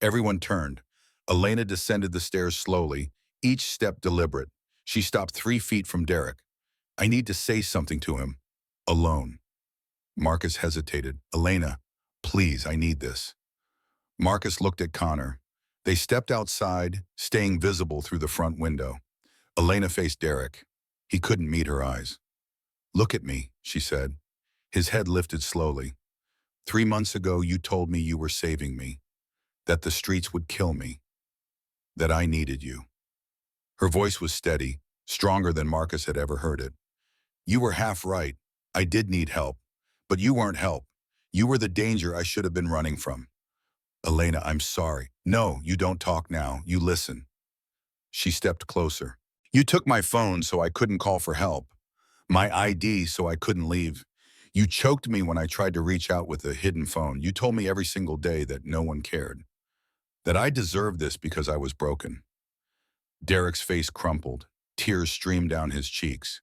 Everyone turned. Elena descended the stairs slowly, each step deliberate. She stopped 3 feet from Derek. I need to say something to him. Alone. Marcus hesitated. Elena, please, I need this. Marcus looked at Connor. They stepped outside, staying visible through the front window. Elena faced Derek. He couldn't meet her eyes. Look at me, she said. His head lifted slowly. 3 months ago, you told me you were saving me, that the streets would kill me, that I needed you. Her voice was steady, stronger than Marcus had ever heard it. You were half right. I did need help, but you weren't help. You were the danger I should have been running from. Elena, I'm sorry. No, you don't talk now. You listen. She stepped closer. You took my phone so I couldn't call for help. My ID so I couldn't leave. You choked me when I tried to reach out with a hidden phone. You told me every single day that no one cared. That I deserved this because I was broken. Derek's face crumpled. Tears streamed down his cheeks.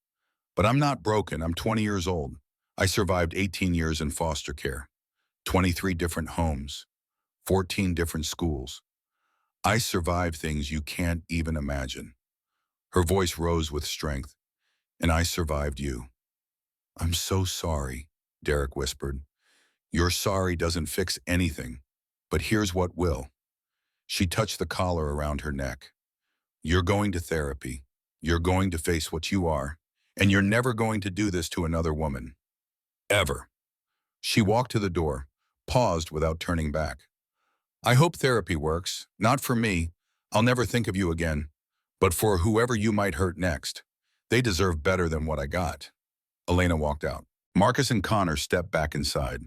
But I'm not broken. I'm 20 years old. I survived 18 years in foster care. 23 different homes. 14 different schools. I survived things you can't even imagine. Her voice rose with strength. And I survived you. I'm so sorry, Derek whispered. Your sorry doesn't fix anything, but here's what will. She touched the collar around her neck. You're going to therapy. You're going to face what you are, and you're never going to do this to another woman. Ever. She walked to the door, paused without turning back. I hope therapy works. Not for me. I'll never think of you again. But for whoever you might hurt next. They deserve better than what I got. Elena walked out. Marcus and Connor stepped back inside.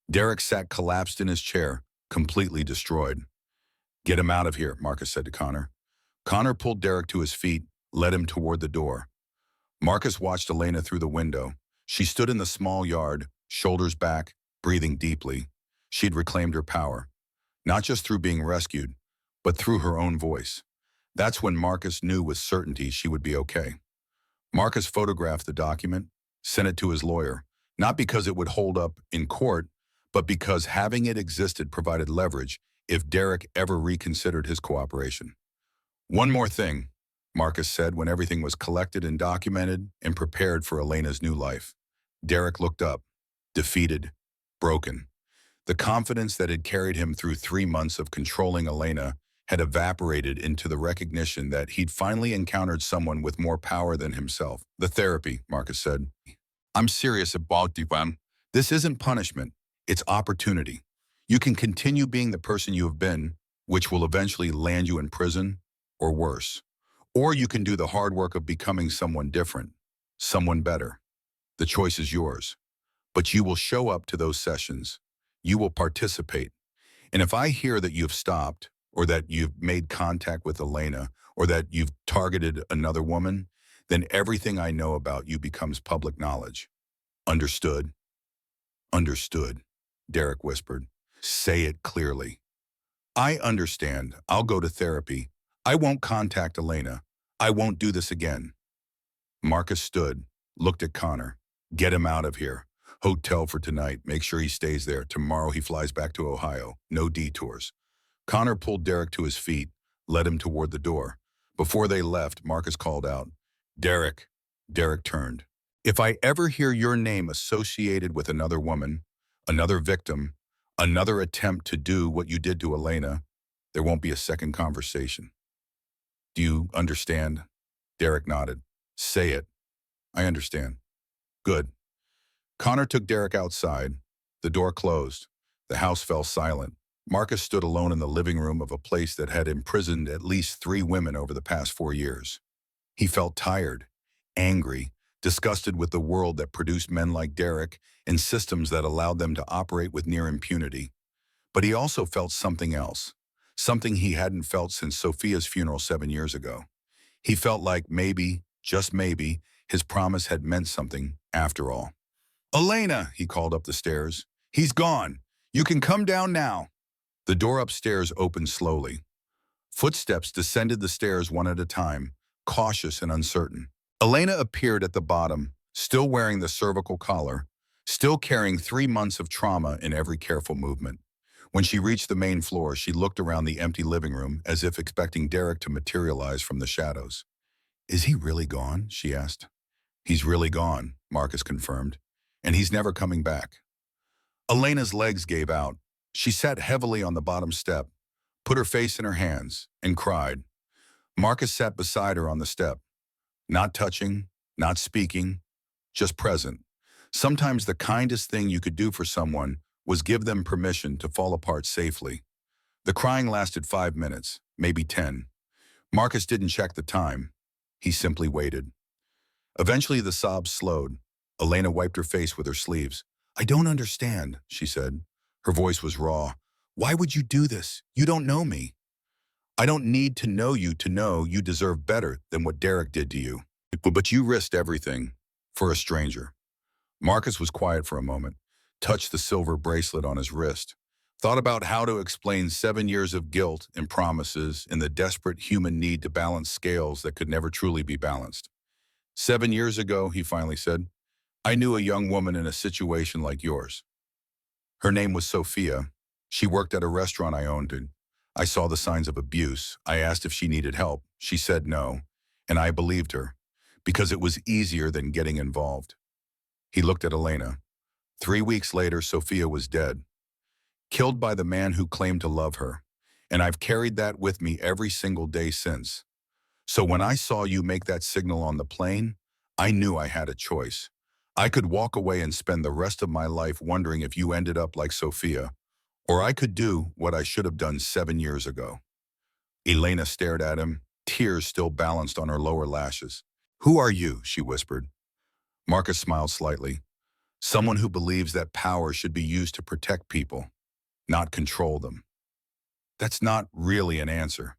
Derek sat collapsed in his chair, completely destroyed. "Get him out of here," Marcus said to Connor. Connor pulled Derek to his feet, led him toward the door. Marcus watched Elena through the window. She stood in the small yard, shoulders back, breathing deeply. She'd reclaimed her power, not just through being rescued, but through her own voice. That's when Marcus knew with certainty she would be okay. Marcus photographed the document, sent it to his lawyer, not because it would hold up in court, but because having it existed provided leverage if Derek ever reconsidered his cooperation. "One more thing," Marcus said when everything was collected and documented and prepared for Elena's new life. Derek looked up, defeated, broken. The confidence that had carried him through 3 months of controlling Elena had evaporated into the recognition that he'd finally encountered someone with more power than himself. "The therapy," Marcus said. "I'm serious about it, man. This isn't punishment, it's opportunity. You can continue being the person you have been, which will eventually land you in prison, or worse. Or you can do the hard work of becoming someone different, someone better. The choice is yours. But you will show up to those sessions. You will participate. And if I hear that you've stopped, or that you've made contact with Elena, or that you've targeted another woman, then everything I know about you becomes public knowledge." "Understood?" "Understood," Derek whispered. "Say it clearly." "I understand. I'll go to therapy. I won't contact Elena. I won't do this again." Marcus stood, looked at Connor. "Get him out of here. Hotel for tonight. Make sure he stays there. Tomorrow he flies back to Ohio. No detours." Connor pulled Derek to his feet, led him toward the door. Before they left, Marcus called out, "Derek." Derek turned. "If I ever hear your name associated with another woman, another victim, another attempt to do what you did to Elena, there won't be a second conversation. Do you understand?" Derek nodded. "Say it." "I understand." "Good." Connor took Derek outside. The door closed. The house fell silent. Marcus stood alone in the living room of a place that had imprisoned at least 3 women over the past 4 years. He felt tired, angry, disgusted with the world that produced men like Derek and systems that allowed them to operate with near impunity. But he also felt something else, something he hadn't felt since Sophia's funeral 7 years ago. He felt like maybe, just maybe, his promise had meant something after all. "Elena," he called up the stairs. "He's gone. You can come down now." The door upstairs opened slowly. Footsteps descended the stairs one at a time, cautious and uncertain. Elena appeared at the bottom, still wearing the cervical collar, still carrying 3 months of trauma in every careful movement. When she reached the main floor, she looked around the empty living room as if expecting Derek to materialize from the shadows. "Is he really gone?" she asked. "He's really gone," Marcus confirmed, "and he's never coming back." Elena's legs gave out. She sat heavily on the bottom step, put her face in her hands, and cried. Marcus sat beside her on the step, not touching, not speaking, just present. Sometimes the kindest thing you could do for someone was give them permission to fall apart safely. The crying lasted 5 minutes, maybe 10. Marcus didn't check the time. He simply waited. Eventually the sobs slowed. Elena wiped her face with her sleeves. "I don't understand," she said. Her voice was raw. "Why would you do this? You don't know me." "I don't need to know you deserve better than what Derek did to you. But you risked everything for a stranger." Marcus was quiet for a moment, touched the silver bracelet on his wrist, thought about how to explain 7 years of guilt and promises and the desperate human need to balance scales that could never truly be balanced. "7 years ago," he finally said, "I knew a young woman in a situation like yours. Her name was Sophia. She worked at a restaurant I owned. I saw the signs of abuse. I asked if she needed help. She said no, and I believed her, because it was easier than getting involved." He looked at Elena. 3 weeks later, Sophia was dead, killed by the man who claimed to love her, and I've carried that with me every single day since. So when I saw you make that signal on the plane, I knew I had a choice. I could walk away and spend the rest of my life wondering if you ended up like Sophia, or I could do what I should have done 7 years ago. Elena stared at him, tears still balanced on her lower lashes. "Who are you?" she whispered. Marcus smiled slightly. Someone who believes that power should be used to protect people, not control them. That's not really an answer.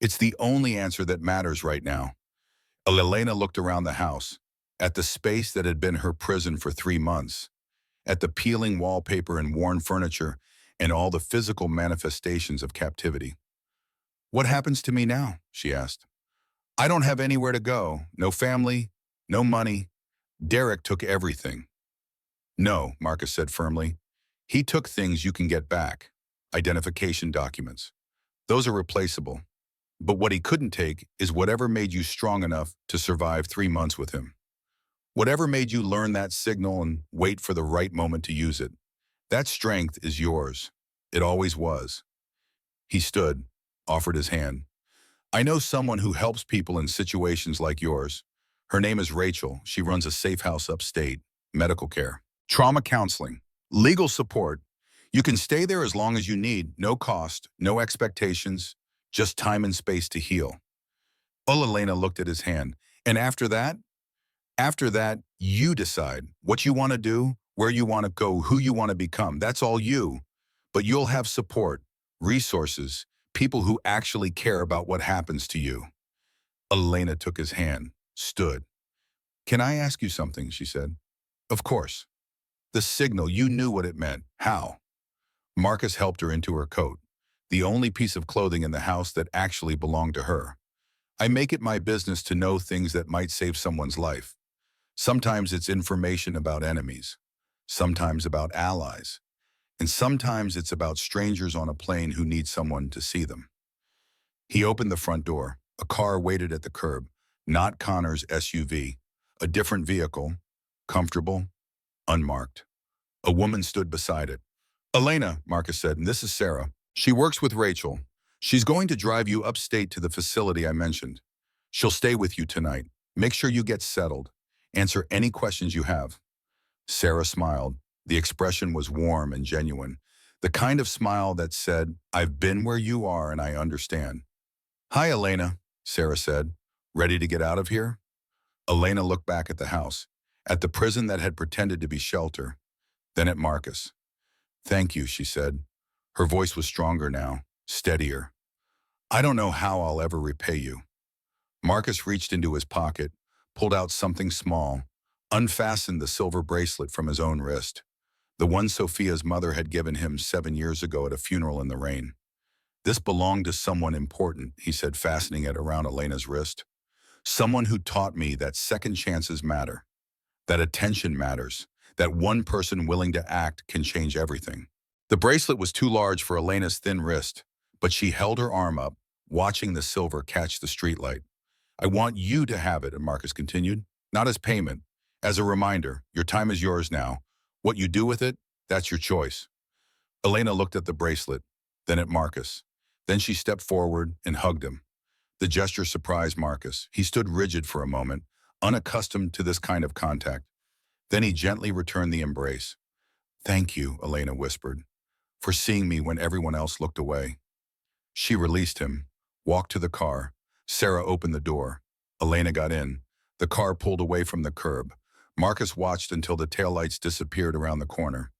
It's the only answer that matters right now. Elena looked around the house, at the space that had been her prison for 3 months, at the peeling wallpaper and worn furniture, and all the physical manifestations of captivity. What happens to me now? She asked. I don't have anywhere to go, no family, no money. Derek took everything. No, Marcus said firmly. He took things you can get back. Identification documents. Those are replaceable. But what he couldn't take is whatever made you strong enough to survive 3 months with him. Whatever made you learn that signal and wait for the right moment to use it. That strength is yours. It always was. He stood, offered his hand. I know someone who helps people in situations like yours. Her name is Rachel. She runs a safe house upstate, medical care, trauma counseling, legal support. You can stay there as long as you need, no cost, no expectations, just time and space to heal. Elena looked at his hand. And after that, you decide what you want to do, where you want to go, who you want to become. That's all you. But you'll have support, resources, people who actually care about what happens to you. Elena took his hand, stood. Can I ask you something? She said. Of course. The signal, you knew what it meant. How? Marcus helped her into her coat, the only piece of clothing in the house that actually belonged to her. I make it my business to know things that might save someone's life. Sometimes it's information about enemies, sometimes about allies, and sometimes it's about strangers on a plane who need someone to see them. He opened the front door. A car waited at the curb, not Connor's SUV, a different vehicle, comfortable, unmarked. A woman stood beside it. Elena, Marcus said, and this is Sarah. She works with Rachel. She's going to drive you upstate to the facility I mentioned. She'll stay with you tonight. Make sure you get settled. Answer any questions you have. Sarah smiled. The expression was warm and genuine. The kind of smile that said, I've been where you are and I understand. Hi, Elena, Sarah said. Ready to get out of here? Elena looked back at the house, at the prison that had pretended to be shelter, then at Marcus. Thank you, she said. Her voice was stronger now, steadier. I don't know how I'll ever repay you. Marcus reached into his pocket, pulled out something small, unfastened the silver bracelet from his own wrist, the one Sophia's mother had given him 7 years ago at a funeral in the rain. This belonged to someone important, he said, fastening it around Elena's wrist. Someone who taught me that second chances matter, that attention matters, that one person willing to act can change everything. The bracelet was too large for Elena's thin wrist, but she held her arm up, watching the silver catch the streetlight. I want you to have it, Marcus continued, not as payment, as a reminder. Your time is yours now. What you do with it, that's your choice. Elena looked at the bracelet, then at Marcus. Then she stepped forward and hugged him. The gesture surprised Marcus. He stood rigid for a moment, unaccustomed to this kind of contact. Then he gently returned the embrace. Thank you, Elena whispered, for seeing me when everyone else looked away. She released him, walked to the car. Sarah opened the door. Elena got in. The car pulled away from the curb. Marcus watched until the taillights disappeared around the corner.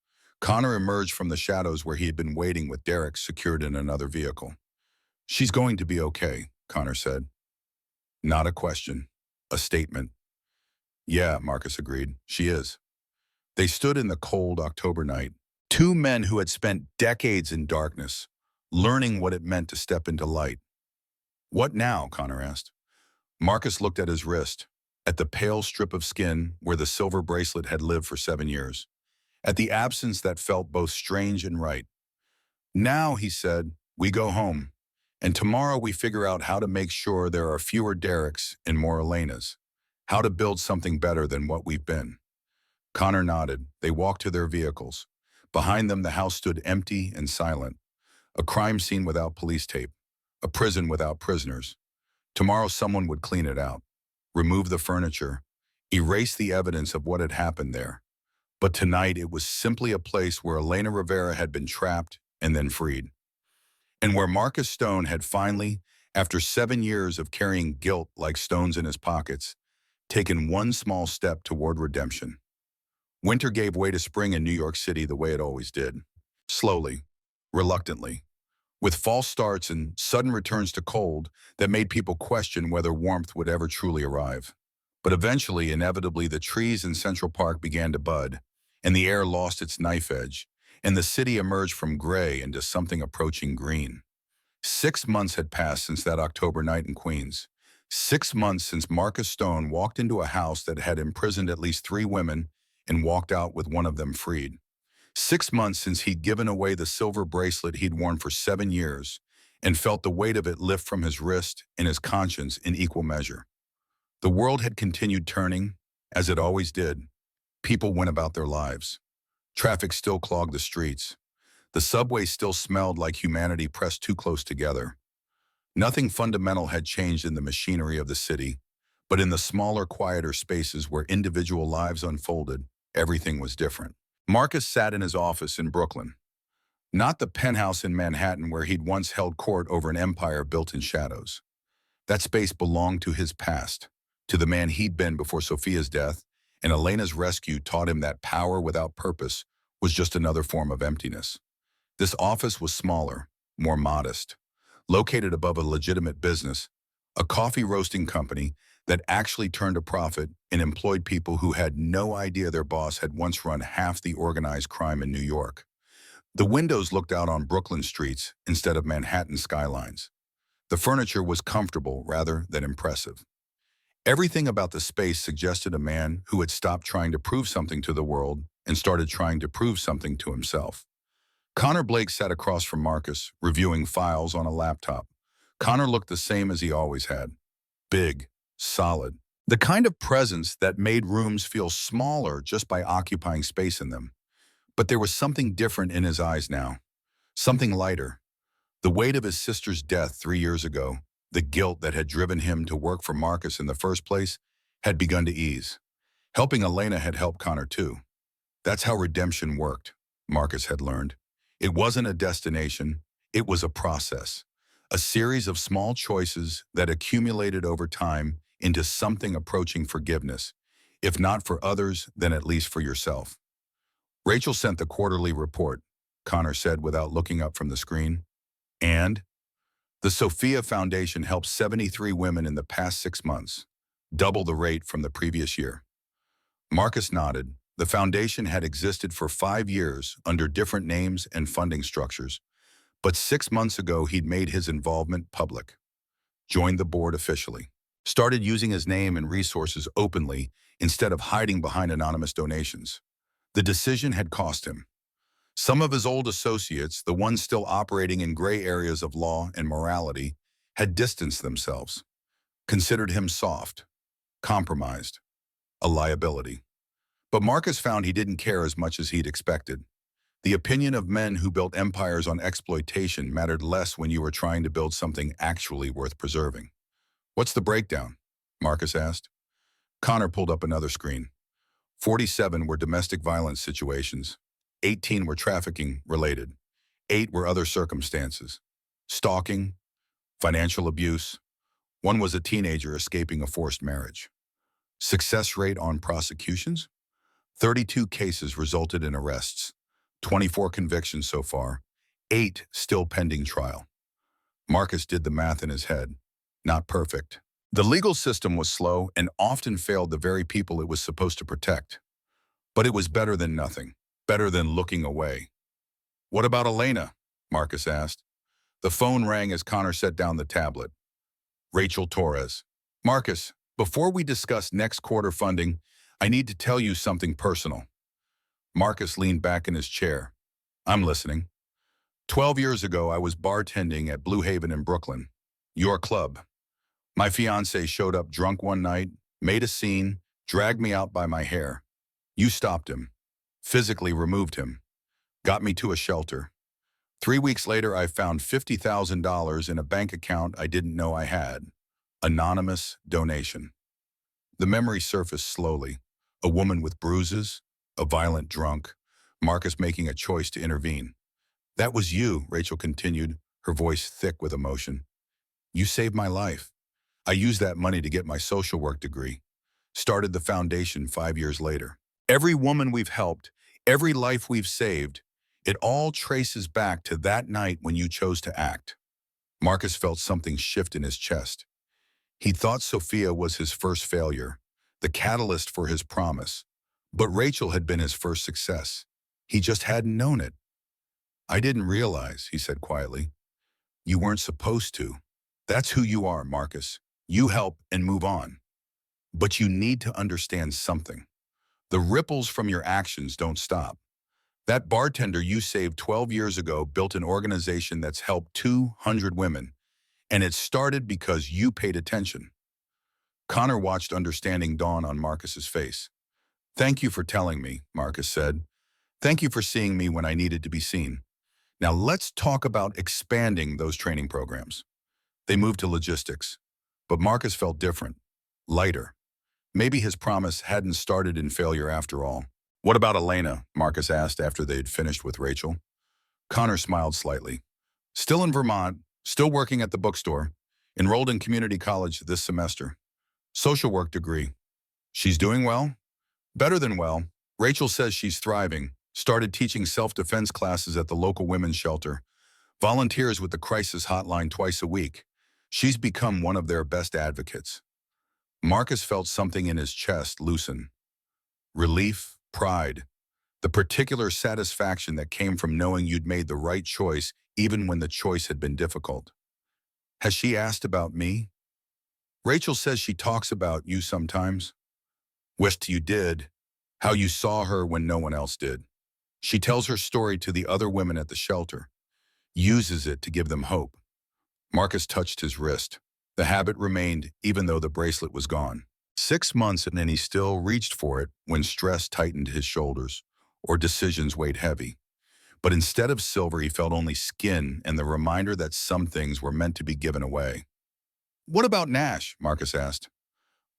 Connor emerged from the shadows where he had been waiting with Derek secured in another vehicle. She's going to be okay, Connor said. Not a question, a statement. Yeah, Marcus agreed. She is. They stood in the cold October night, two men who had spent decades in darkness, learning what it meant to step into light. What now? Connor asked. Marcus looked at his wrist, at the pale strip of skin where the silver bracelet had lived for 7 years, at the absence that felt both strange and right. Now, he said, we go home, and tomorrow we figure out how to make sure there are fewer Dereks and more Elenas, how to build something better than what we've been. Connor nodded. They walked to their vehicles. Behind them, the house stood empty and silent, a crime scene without police tape, a prison without prisoners. Tomorrow someone would clean it out, remove the furniture, erase the evidence of what had happened there. But tonight it was simply a place where Elena Rivera had been trapped and then freed. And where Marcus Stone had finally, after 7 years of carrying guilt like stones in his pockets, taken one small step toward redemption. Winter gave way to spring in New York City the way it always did. Slowly, reluctantly, with false starts and sudden returns to cold that made people question whether warmth would ever truly arrive. But eventually, inevitably, the trees in Central Park began to bud, and the air lost its knife edge, and the city emerged from gray into something approaching green. 6 months had passed since that October night in Queens. 6 months since Marcus Stone walked into a house that had imprisoned at least 3 women and walked out with one of them freed. 6 months since he'd given away the silver bracelet he'd worn for 7 years and felt the weight of it lift from his wrist and his conscience in equal measure. The world had continued turning, as it always did. People went about their lives. Traffic still clogged the streets. The subway still smelled like humanity pressed too close together. Nothing fundamental had changed in the machinery of the city, but in the smaller, quieter spaces where individual lives unfolded, everything was different. Marcus sat in his office in Brooklyn, not the penthouse in Manhattan where he'd once held court over an empire built in shadows. That space belonged to his past, to the man he'd been before Sophia's death, and Elena's rescue taught him that power without purpose was just another form of emptiness. This office was smaller, more modest, located above a legitimate business, a coffee roasting company that actually turned a profit and employed people who had no idea their boss had once run half the organized crime in New York. The windows looked out on Brooklyn streets instead of Manhattan skylines. The furniture was comfortable rather than impressive. Everything about the space suggested a man who had stopped trying to prove something to the world and started trying to prove something to himself. Connor Blake sat across from Marcus, reviewing files on a laptop. Connor looked the same as he always had. Big, solid. The kind of presence that made rooms feel smaller just by occupying space in them. But there was something different in his eyes now. Something lighter. The weight of his sister's death 3 years ago, the guilt that had driven him to work for Marcus in the first place, had begun to ease. Helping Elena had helped Connor too. That's how redemption worked, Marcus had learned. It wasn't a destination, it was a process. A series of small choices that accumulated over time into something approaching forgiveness, if not for others, then at least for yourself. Rachel sent the quarterly report, Connor said without looking up from the screen. And the Sophia Foundation helped 73 women in the past 6 months, double the rate from the previous year. Marcus nodded. The foundation had existed for 5 years under different names and funding structures, but 6 months ago he'd made his involvement public, joined the board officially, started using his name and resources openly instead of hiding behind anonymous donations. The decision had cost him. Some of his old associates, the ones still operating in gray areas of law and morality, had distanced themselves, considered him soft, compromised, a liability. But Marcus found he didn't care as much as he'd expected. The opinion of men who built empires on exploitation mattered less when you were trying to build something actually worth preserving. "What's the breakdown?" Marcus asked. Connor pulled up another screen. 47 were domestic violence situations. 18 were trafficking related. 8 were other circumstances. Stalking, financial abuse. 1 was a teenager escaping a forced marriage. Success rate on prosecutions? 32 cases resulted in arrests. 24 convictions so far. 8 still pending trial. Marcus did the math in his head. Not perfect. The legal system was slow and often failed the very people it was supposed to protect. But it was better than nothing. Better than looking away. "What about Elena?" Marcus asked. The phone rang as Connor set down the tablet. Rachel Torres. "Marcus, before we discuss next quarter funding, I need to tell you something personal." Marcus leaned back in his chair. "I'm listening." 12 years ago, I was bartending at Blue Haven in Brooklyn, your club. My fiancé showed up drunk one night, made a scene, dragged me out by my hair. You stopped him, physically removed him, got me to a shelter. 3 weeks later, I found $50,000 in a bank account I didn't know I had. Anonymous donation. The memory surfaced slowly. A woman with bruises, a violent drunk, Marcus making a choice to intervene. "That was you," Rachel continued, her voice thick with emotion. "You saved my life. I used that money to get my social work degree. Started the foundation 5 years later. Every woman we've helped, every life we've saved, it all traces back to that night when you chose to act. Marcus felt something shift in his chest. He thought Sophia was his first failure, the catalyst for his promise. But Rachel had been his first success. He just hadn't known it. "I didn't realize," he said quietly. "You weren't supposed to. That's who you are, Marcus. You help and move on. But you need to understand something. The ripples from your actions don't stop. That bartender you saved 12 years ago built an organization that's helped 200 women, and it started because you paid attention." Connor watched understanding dawn on Marcus's face. "Thank you for telling me," Marcus said. "Thank you for seeing me when I needed to be seen. Now let's talk about expanding those training programs." They moved to logistics, but Marcus felt different, lighter. Maybe his promise hadn't started in failure after all. "What about Elena?" Marcus asked after they had finished with Rachel. Connor smiled slightly. "Still in Vermont, still working at the bookstore, enrolled in community college this semester. Social work degree. She's doing well? Better than well. Rachel says she's thriving, started teaching self-defense classes at the local women's shelter, volunteers with the crisis hotline twice a week. She's become one of their best advocates." Marcus felt something in his chest loosen. Relief, pride, the particular satisfaction that came from knowing you'd made the right choice even when the choice had been difficult. "Has she asked about me?" "Rachel says she talks about you sometimes. Wished you did. How you saw her when no one else did. She tells her story to the other women at the shelter, uses it to give them hope." Marcus touched his wrist. The habit remained even though the bracelet was gone. 6 months and then he still reached for it when stress tightened his shoulders or decisions weighed heavy. But instead of silver, he felt only skin and the reminder that some things were meant to be given away. "What about Nash?" Marcus asked.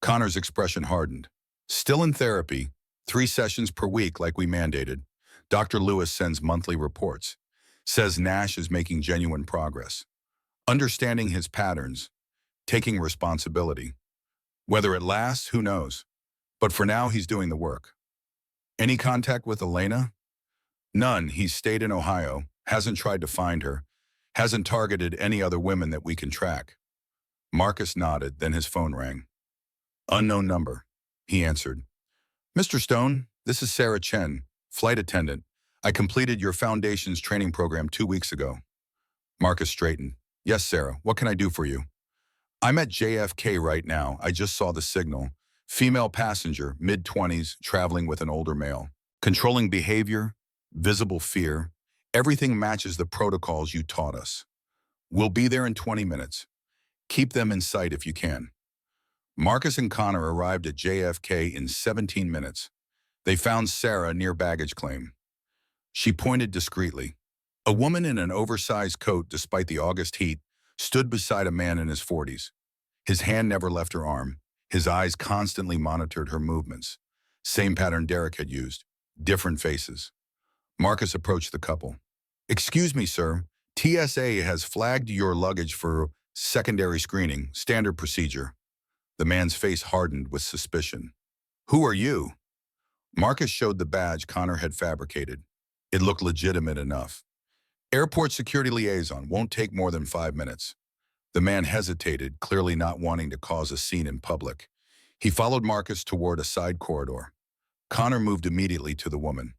Connor's expression hardened. "Still in therapy, 3 sessions per week like we mandated. Dr. Lewis sends monthly reports. Says Nash is making genuine progress. Understanding his patterns, taking responsibility. Whether it lasts, who knows? But for now, he's doing the work." "Any contact with Elena?" "None. He's stayed in Ohio, hasn't tried to find her, hasn't targeted any other women that we can track." Marcus nodded, then his phone rang. "Unknown number," he answered. "Mr. Stone, this is Sarah Chen, flight attendant. I completed your Foundations training program 2 weeks ago." Marcus straightened. "Yes, Sarah, what can I do for you?" "I'm at JFK right now. I just saw the signal. Female passenger, mid-20s, traveling with an older male. Controlling behavior, visible fear. Everything matches the protocols you taught us. We'll be there in 20 minutes. Keep them in sight if you can." Marcus and Connor arrived at JFK in 17 minutes. They found Sarah near baggage claim. She pointed discreetly. A woman in an oversized coat, despite the August heat, stood beside a man in his 40s. His hand never left her arm. His eyes constantly monitored her movements. Same pattern Derek had used. Different faces. Marcus approached the couple. "Excuse me, sir. TSA has flagged your luggage for secondary screening, standard procedure." The man's face hardened with suspicion. "Who are you?" Marcus showed the badge Connor had fabricated. It looked legitimate enough. "Airport security liaison, won't take more than 5 minutes." The man hesitated, clearly not wanting to cause a scene in public. He followed Marcus toward a side corridor. Connor moved immediately to the woman.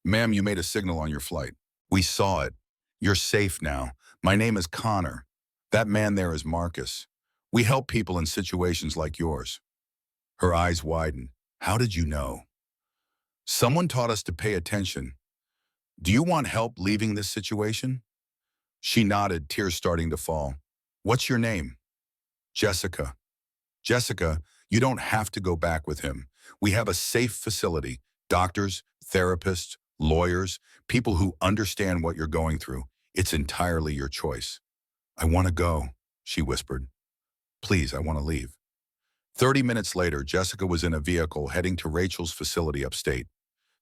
"Ma'am, you made a signal on your flight. We saw it. You're safe now. My name is Connor. That man there is Marcus. We help people in situations like yours." Her eyes widened. "How did you know?" "Someone taught us to pay attention. Do you want help leaving this situation?" She nodded, tears starting to fall. "What's your name?" "Jessica." "Jessica, you don't have to go back with him. We have a safe facility. Doctors, therapists, lawyers, people who understand what you're going through. It's entirely your choice." "I want to go," she whispered. "Please, I want to leave." 30 minutes later, Jessica was in a vehicle heading to Rachel's facility upstate.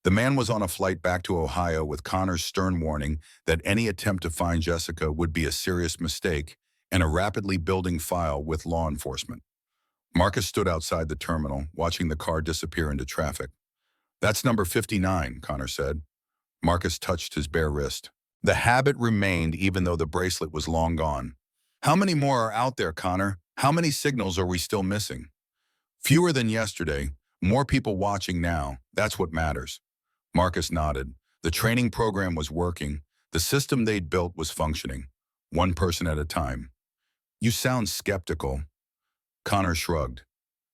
The man was on a flight back to Ohio with Connor's stern warning that any attempt to find Jessica would be a serious mistake and a rapidly building file with law enforcement. Marcus stood outside the terminal, watching the car disappear into traffic. That's number 59, Connor said. Marcus touched his bare wrist. The habit remained even though the bracelet was long gone. How many more are out there, Connor? How many signals are we still missing? Fewer than yesterday, more people watching now. That's what matters. Marcus nodded. The training program was working. The system they'd built was functioning. One person at a time. You sound skeptical. Connor shrugged.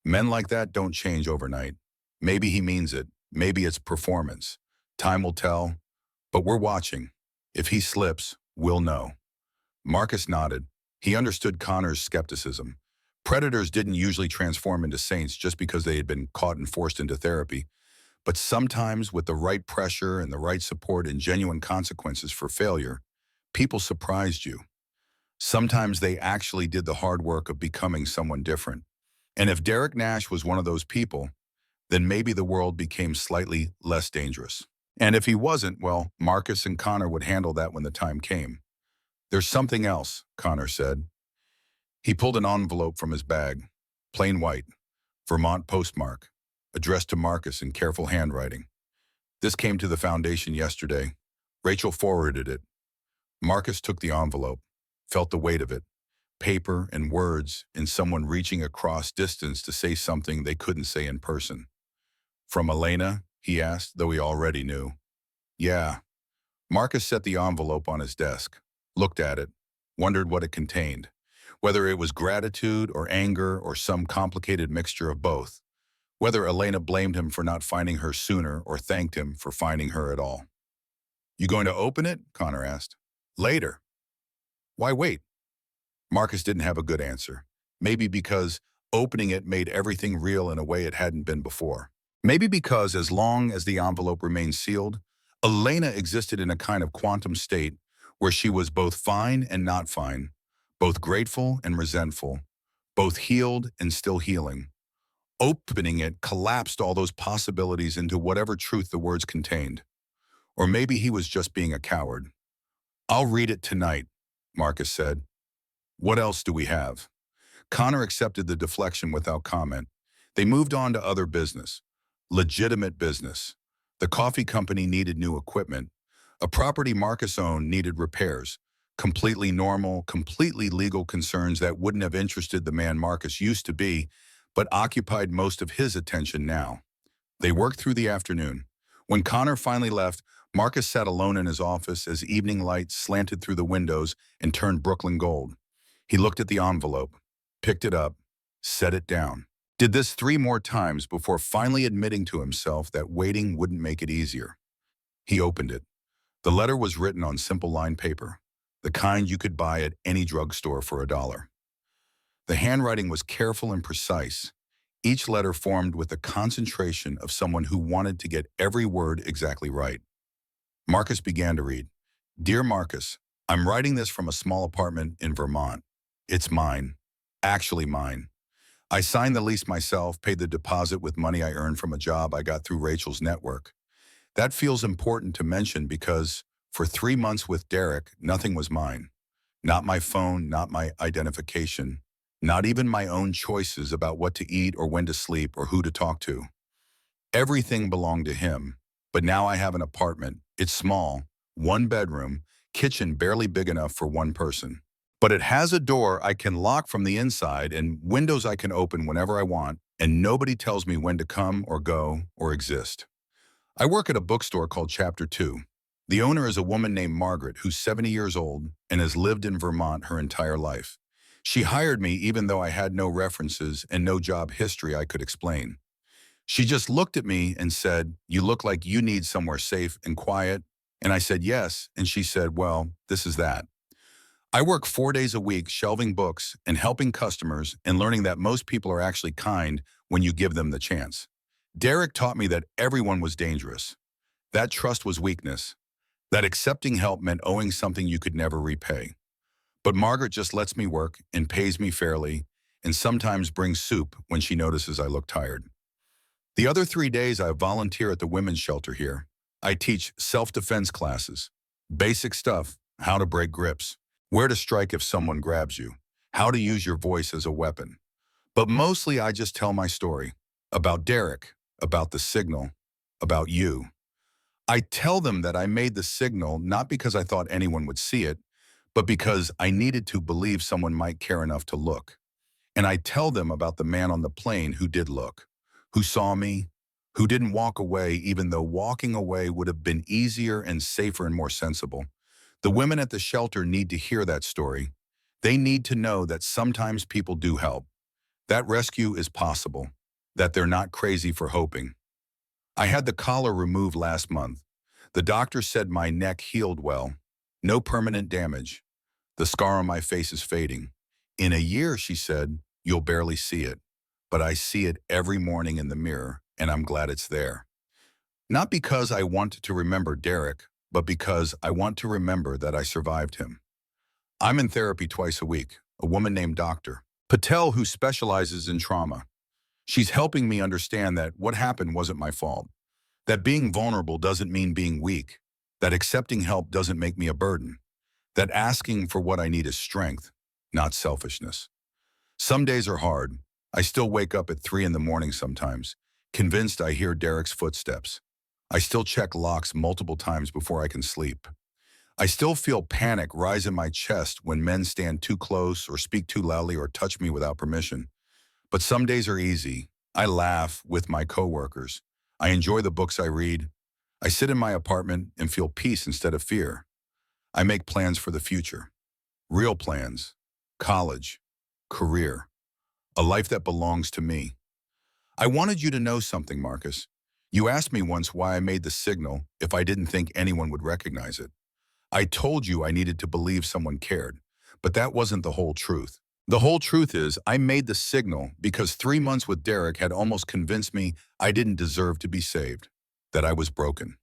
Men like that don't change overnight. Maybe he means it. Maybe it's performance. Time will tell. But we're watching. If he slips, we'll know. Marcus nodded. He understood Connor's skepticism. Predators didn't usually transform into saints just because they had been caught and forced into therapy. But sometimes, with the right pressure and the right support and genuine consequences for failure, people surprised you. Sometimes they actually did the hard work of becoming someone different. And if Derek Nash was one of those people, then maybe the world became slightly less dangerous. And if he wasn't, well, Marcus and Connor would handle that when the time came. There's something else, Connor said. He pulled an envelope from his bag, plain white, Vermont postmark, addressed to Marcus in careful handwriting. This came to the foundation yesterday. Rachel forwarded it. Marcus took the envelope, felt the weight of it, paper and words in someone reaching across distance to say something they couldn't say in person. From Elena, he asked, though he already knew. Yeah. Marcus set the envelope on his desk, looked at it, wondered what it contained, whether it was gratitude or anger or some complicated mixture of both, whether Elena blamed him for not finding her sooner or thanked him for finding her at all. You going to open it? Connor asked. Later. Why wait? Marcus didn't have a good answer. Maybe because opening it made everything real in a way it hadn't been before. Maybe because as long as the envelope remained sealed, Elena existed in a kind of quantum state where she was both fine and not fine, both grateful and resentful, both healed and still healing. Opening it collapsed all those possibilities into whatever truth the words contained. Or maybe he was just being a coward. I'll read it tonight, Marcus said. What else do we have? Connor accepted the deflection without comment. They moved on to other business. Legitimate business. The coffee company needed new equipment. A property Marcus owned needed repairs. Completely normal, completely legal concerns that wouldn't have interested the man Marcus used to be, but occupied most of his attention now. They worked through the afternoon. When Connor finally left, Marcus sat alone in his office as evening light slanted through the windows and turned Brooklyn gold. He looked at the envelope, picked it up, set it down. Did this 3 more times before finally admitting to himself that waiting wouldn't make it easier. He opened it. The letter was written on simple lined paper, the kind you could buy at any drugstore for $1. The handwriting was careful and precise, each letter formed with the concentration of someone who wanted to get every word exactly right. Marcus began to read. Dear Marcus, I'm writing this from a small apartment in Vermont. It's mine. Actually mine. I signed the lease myself, paid the deposit with money I earned from a job I got through Rachel's network. That feels important to mention because for 3 months with Derek, nothing was mine. Not my phone, not my identification, not even my own choices about what to eat or when to sleep or who to talk to. Everything belonged to him, but now I have an apartment. It's small, 1 bedroom, kitchen barely big enough for 1 person. But it has a door I can lock from the inside and windows I can open whenever I want, and nobody tells me when to come or go or exist. I work at a bookstore called Chapter 2. The owner is a woman named Margaret who's 70 years old and has lived in Vermont her entire life. She hired me even though I had no references and no job history I could explain. She just looked at me and said, "You look like you need somewhere safe and quiet." And I said, "Yes." And she said, "Well, this is that." I work 4 days a week shelving books and helping customers and learning that most people are actually kind when you give them the chance. Derek taught me that everyone was dangerous. That trust was weakness. That accepting help meant owing something you could never repay. But Margaret just lets me work and pays me fairly and sometimes brings soup when she notices I look tired. The other 3 days I volunteer at the women's shelter here. I teach self-defense classes. Basic stuff, how to break grips, where to strike if someone grabs you, how to use your voice as a weapon. But mostly I just tell my story. About Derek, about the signal, about you. I tell them that I made the signal not because I thought anyone would see it, but because I needed to believe someone might care enough to look. And I tell them about the man on the plane who did look, who saw me, who didn't walk away even though walking away would have been easier and safer and more sensible. The women at the shelter need to hear that story. They need to know that sometimes people do help, that rescue is possible, that they're not crazy for hoping. I had the collar removed last month. The doctor said my neck healed well. No permanent damage. The scar on my face is fading. In a year, she said, you'll barely see it. But I see it every morning in the mirror, and I'm glad it's there. Not because I want to remember Derek, but because I want to remember that I survived him. I'm in therapy twice a week, a woman named Dr. Patel who specializes in trauma. She's helping me understand that what happened wasn't my fault, that being vulnerable doesn't mean being weak, that accepting help doesn't make me a burden, that asking for what I need is strength, not selfishness. Some days are hard. I still wake up at 3 in the morning sometimes, convinced I hear Derek's footsteps. I still check locks multiple times before I can sleep. I still feel panic rise in my chest when men stand too close or speak too loudly or touch me without permission. But some days are easy. I laugh with my coworkers. I enjoy the books I read. I sit in my apartment and feel peace instead of fear. I make plans for the future. Real plans. College. Career. A life that belongs to me. I wanted you to know something, Marcus. You asked me once why I made the signal if I didn't think anyone would recognize it. I told you I needed to believe someone cared, but that wasn't the whole truth. The whole truth is I made the signal because 3 months with Derek had almost convinced me I didn't deserve to be saved, that I was broken,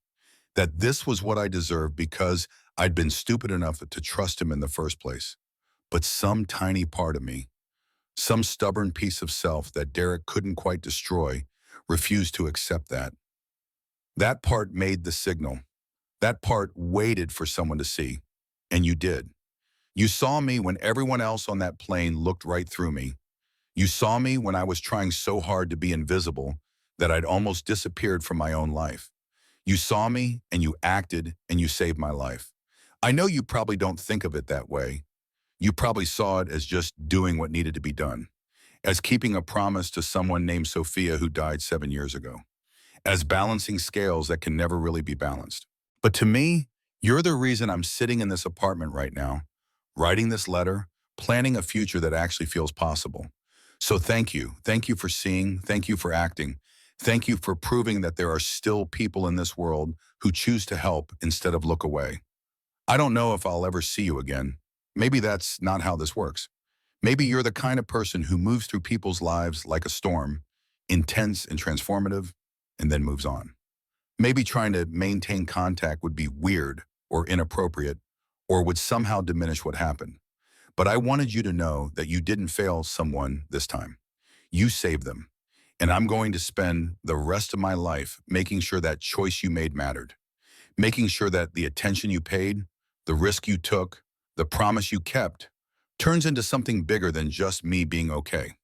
that this was what I deserved because I'd been stupid enough to trust him in the first place. But some tiny part of me, some stubborn piece of self that Derek couldn't quite destroy, refused to accept that. That part made the signal. That part waited for someone to see, and you did. You saw me when everyone else on that plane looked right through me. You saw me when I was trying so hard to be invisible that I'd almost disappeared from my own life. You saw me and you acted and you saved my life. I know you probably don't think of it that way. You probably saw it as just doing what needed to be done, as keeping a promise to someone named Sophia who died 7 years ago, as balancing scales that can never really be balanced. But to me, you're the reason I'm sitting in this apartment right now, writing this letter, planning a future that actually feels possible. So thank you. Thank you for seeing. Thank you for acting. Thank you for proving that there are still people in this world who choose to help instead of look away. I don't know if I'll ever see you again. Maybe that's not how this works. Maybe you're the kind of person who moves through people's lives like a storm, intense and transformative, and then moves on. Maybe trying to maintain contact would be weird or inappropriate or would somehow diminish what happened. But I wanted you to know that you didn't fail someone this time. You saved them. And I'm going to spend the rest of my life making sure that choice you made mattered, making sure that the attention you paid, the risk you took, the promise you kept, turns into something bigger than just me being okay.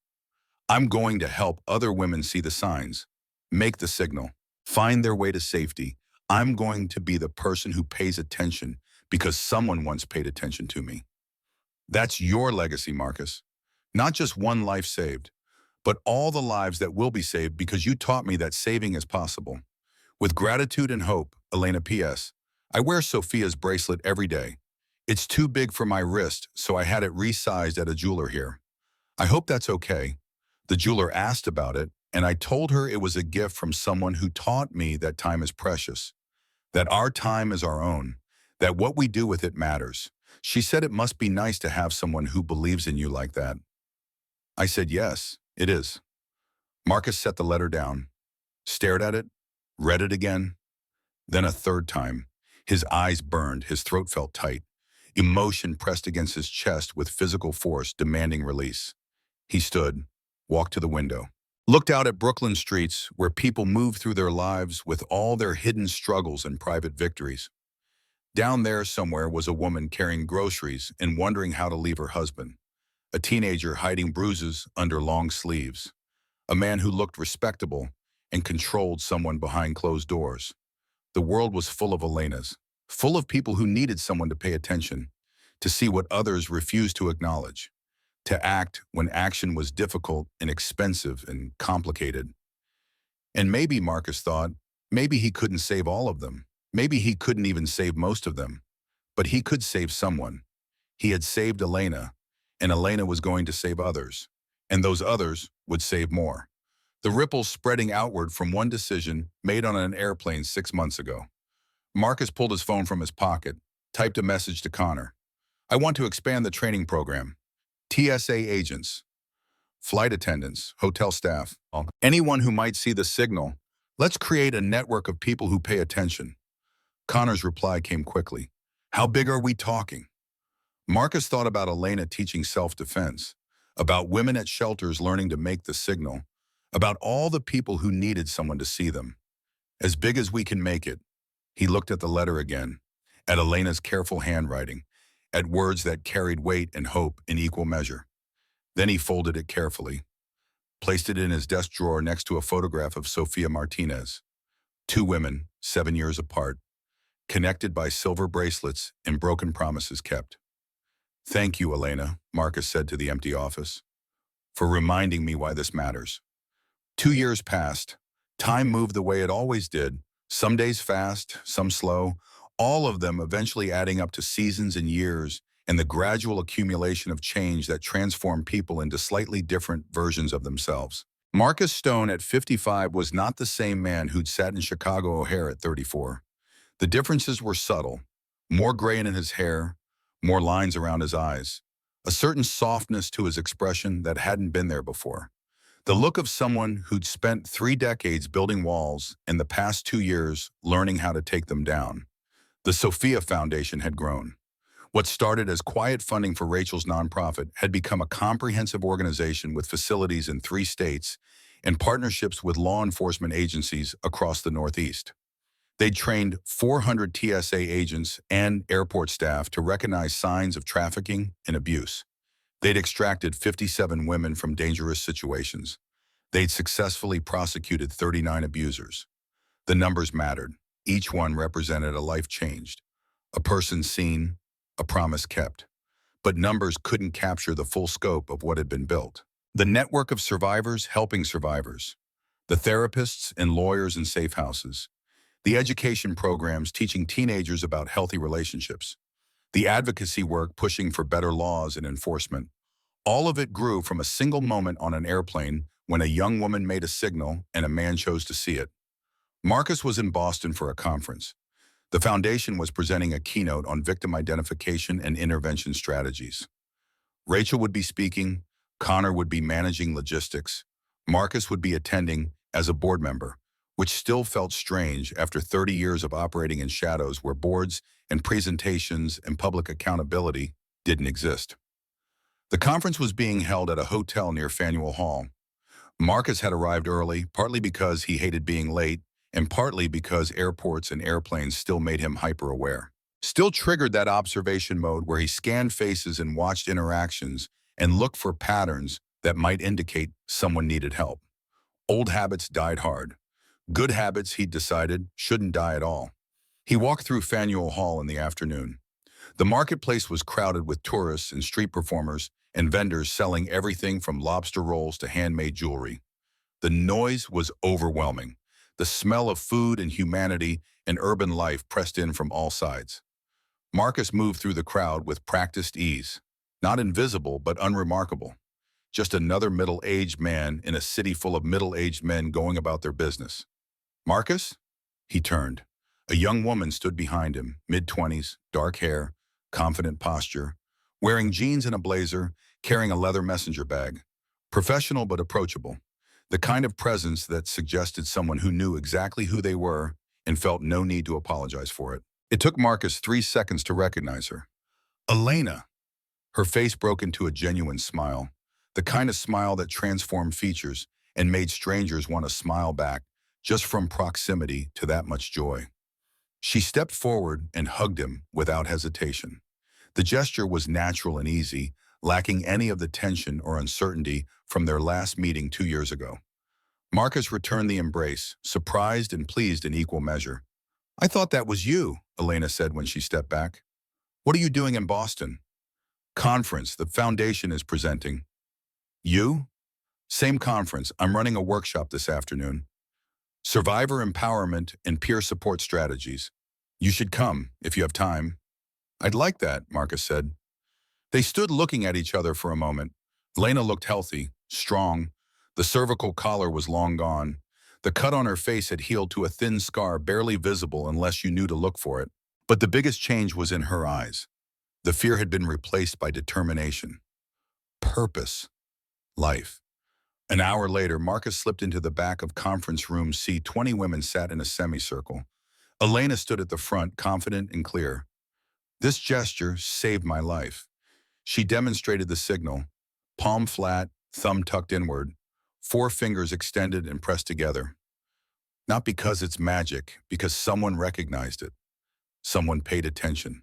I'm going to help other women see the signs, make the signal, find their way to safety. I'm going to be the person who pays attention because someone once paid attention to me. That's your legacy, Marcus. Not just one life saved, but all the lives that will be saved because you taught me that saving is possible. With gratitude and hope, Elena P.S. I wear Sophia's bracelet every day. It's too big for my wrist, so I had it resized at a jeweler here. I hope that's okay. The jeweler asked about it, and I told her it was a gift from someone who taught me that time is precious, that our time is our own, that what we do with it matters. She said it must be nice to have someone who believes in you like that. I said, yes, it is. Marcus set the letter down, stared at it, read it again, then a third time. His eyes burned, his throat felt tight. Emotion pressed against his chest with physical force demanding release. He stood, walked to the window, looked out at Brooklyn streets where people move through their lives with all their hidden struggles and private victories. Down there somewhere was a woman carrying groceries and wondering how to leave her husband, a teenager hiding bruises under long sleeves, a man who looked respectable and controlled someone behind closed doors. The world was full of Elenas, full of people who needed someone to pay attention, to see what others refused to acknowledge, to act when action was difficult and expensive and complicated. And maybe, Marcus thought, maybe he couldn't save all of them. Maybe he couldn't even save most of them. But he could save someone. He had saved Elena, and Elena was going to save others. And those others would save more. The ripples spreading outward from one decision made on an airplane 6 months ago. Marcus pulled his phone from his pocket, typed a message to Connor. I want to expand the training program. TSA agents, flight attendants, hotel staff, anyone who might see the signal. Let's create a network of people who pay attention. Connor's reply came quickly. How big are we talking? Marcus thought about Elena teaching self-defense, about women at shelters learning to make the signal, about all the people who needed someone to see them. As big as we can make it. He looked at the letter again, at Elena's careful handwriting, at words that carried weight and hope in equal measure. Then he folded it carefully, placed it in his desk drawer next to a photograph of Sofia Martinez. Two women, 7 years apart, connected by silver bracelets and broken promises kept. Thank you, Elena, Marcus said to the empty office, for reminding me why this matters. 2 years passed. Time moved the way it always did, some days fast, some slow, all of them eventually adding up to seasons and years, and the gradual accumulation of change that transformed people into slightly different versions of themselves. Marcus Stone at 55 was not the same man who'd sat in Chicago O'Hare at 34. The differences were subtle, more gray in his hair, more lines around his eyes, a certain softness to his expression that hadn't been there before. The look of someone who'd spent 3 decades building walls and the past 2 years learning how to take them down. The Sophia Foundation had grown. What started as quiet funding for Rachel's nonprofit had become a comprehensive organization with facilities in 3 states and partnerships with law enforcement agencies across the Northeast. They'd trained 400 TSA agents and airport staff to recognize signs of trafficking and abuse. They'd extracted 57 women from dangerous situations. They'd successfully prosecuted 39 abusers. The numbers mattered. Each one represented a life changed, a person seen, a promise kept. But numbers couldn't capture the full scope of what had been built. The network of survivors helping survivors, the therapists and lawyers in safe houses, the education programs teaching teenagers about healthy relationships, the advocacy work pushing for better laws and enforcement. All of it grew from a single moment on an airplane when a young woman made a signal and a man chose to see it. Marcus was in Boston for a conference. The foundation was presenting a keynote on victim identification and intervention strategies. Rachel would be speaking, Connor would be managing logistics, Marcus would be attending as a board member, which still felt strange after 30 years of operating in shadows where boards and presentations and public accountability didn't exist. The conference was being held at a hotel near Faneuil Hall. Marcus had arrived early, partly because he hated being late, and partly because airports and airplanes still made him hyper-aware. Still triggered that observation mode where he scanned faces and watched interactions and looked for patterns that might indicate someone needed help. Old habits died hard. Good habits, he'd decided, shouldn't die at all. He walked through Faneuil Hall in the afternoon. The marketplace was crowded with tourists and street performers and vendors selling everything from lobster rolls to handmade jewelry. The noise was overwhelming. The smell of food and humanity and urban life pressed in from all sides. Marcus moved through the crowd with practiced ease, not invisible but unremarkable. Just another middle-aged man in a city full of middle-aged men going about their business. Marcus? He turned. A young woman stood behind him, mid-20s, dark hair, confident posture, wearing jeans and a blazer, carrying a leather messenger bag. Professional but approachable. The kind of presence that suggested someone who knew exactly who they were and felt no need to apologize for it. It took Marcus 3 seconds to recognize her. Elena! Her face broke into a genuine smile, the kind of smile that transformed features and made strangers want to smile back just from proximity to that much joy. She stepped forward and hugged him without hesitation. The gesture was natural and easy, lacking any of the tension or uncertainty from their last meeting 2 years ago. Marcus returned the embrace, surprised and pleased in equal measure. I thought that was you, Elena said when she stepped back. What are you doing in Boston? Conference, the foundation is presenting. You? Same conference. I'm running a workshop this afternoon. Survivor empowerment and peer support strategies. You should come, if you have time. I'd like that, Marcus said. They stood looking at each other for a moment. Elena looked healthy, strong. The cervical collar was long gone. The cut on her face had healed to a thin scar barely visible unless you knew to look for it. But the biggest change was in her eyes. The fear had been replaced by determination, purpose, life. An hour later, Marcus slipped into the back of conference room C. 20 women sat in a semicircle. Elena stood at the front, confident and clear. This gesture saved my life. She demonstrated the signal, palm flat, thumb tucked inward, 4 fingers extended and pressed together. Not because it's magic, because someone recognized it. Someone paid attention.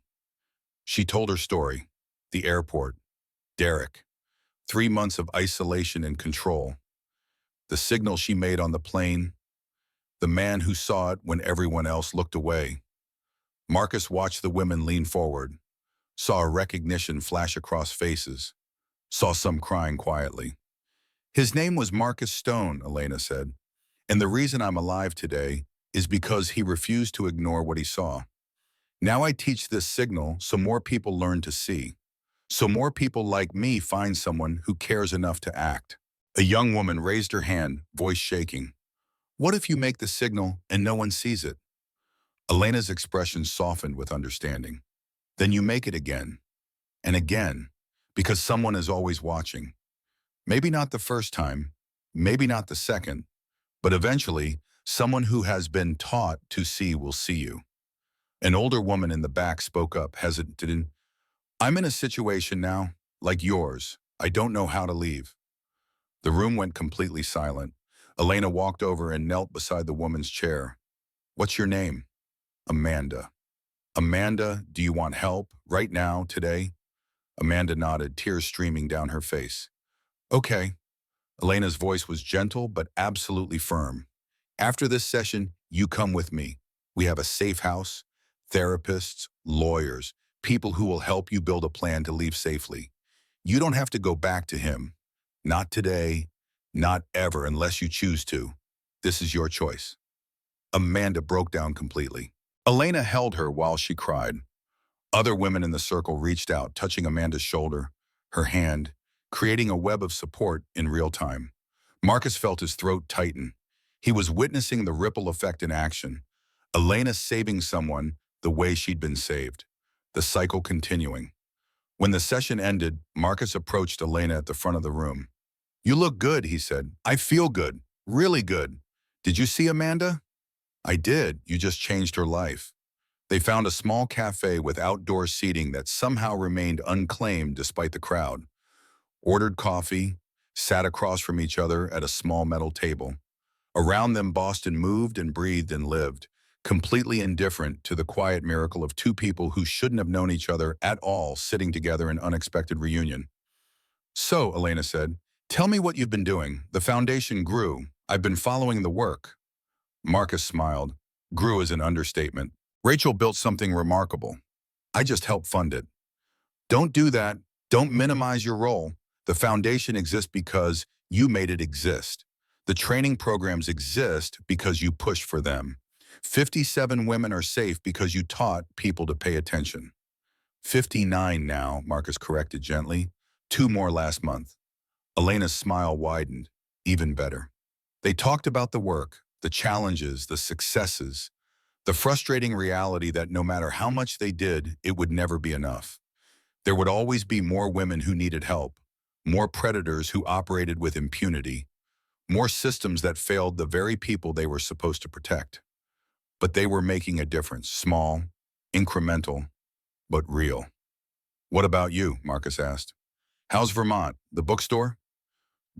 She told her story. The airport. Derek. 3 months of isolation and control. The signal she made on the plane. The man who saw it when everyone else looked away. Marcus watched the women lean forward. Saw a recognition flash across faces. Saw some crying quietly. His name was Marcus Stone, Elena said. And the reason I'm alive today is because he refused to ignore what he saw. Now I teach this signal so more people learn to see. So more people like me find someone who cares enough to act. A young woman raised her hand, voice shaking. What if you make the signal and no one sees it? Elena's expression softened with understanding. Then you make it again. And again. Because someone is always watching. Maybe not the first time. Maybe not the second. But eventually, someone who has been taught to see will see you. An older woman in the back spoke up, hesitant. I'm in a situation now, like yours. I don't know how to leave. The room went completely silent. Elena walked over and knelt beside the woman's chair. What's your name? Amanda. Amanda, do you want help right now, today? Amanda nodded, tears streaming down her face. Okay. Elena's voice was gentle but absolutely firm. After this session, you come with me. We have a safe house, therapists, lawyers, people who will help you build a plan to leave safely. You don't have to go back to him. Not today, not ever unless you choose to. This is your choice. Amanda broke down completely. Elena held her while she cried. Other women in the circle reached out, touching Amanda's shoulder, her hand, creating a web of support in real time. Marcus felt his throat tighten. He was witnessing the ripple effect in action. Elena saving someone the way she'd been saved. The cycle continuing. When the session ended, Marcus approached Elena at the front of the room. You look good, he said. I feel good. Really good. Did you see Amanda? I did. You just changed her life. They found a small cafe with outdoor seating that somehow remained unclaimed despite the crowd. Ordered coffee, sat across from each other at a small metal table. Around them, Boston moved and breathed and lived, completely indifferent to the quiet miracle of 2 people who shouldn't have known each other at all sitting together in unexpected reunion. So, Elena said, tell me what you've been doing. The foundation grew. I've been following the work. Marcus smiled. Grew is an understatement. Rachel built something remarkable. I just helped fund it. Don't do that. Don't minimize your role. The foundation exists because you made it exist. The training programs exist because you pushed for them. 57 women are safe because you taught people to pay attention. 59 now, Marcus corrected gently. 2 more last month. Elena's smile widened. Even better. They talked about the work, the challenges, the successes, the frustrating reality that no matter how much they did, it would never be enough. There would always be more women who needed help, more predators who operated with impunity, more systems that failed the very people they were supposed to protect. But they were making a difference, small, incremental, but real. What about you? Marcus asked. How's Vermont? The bookstore?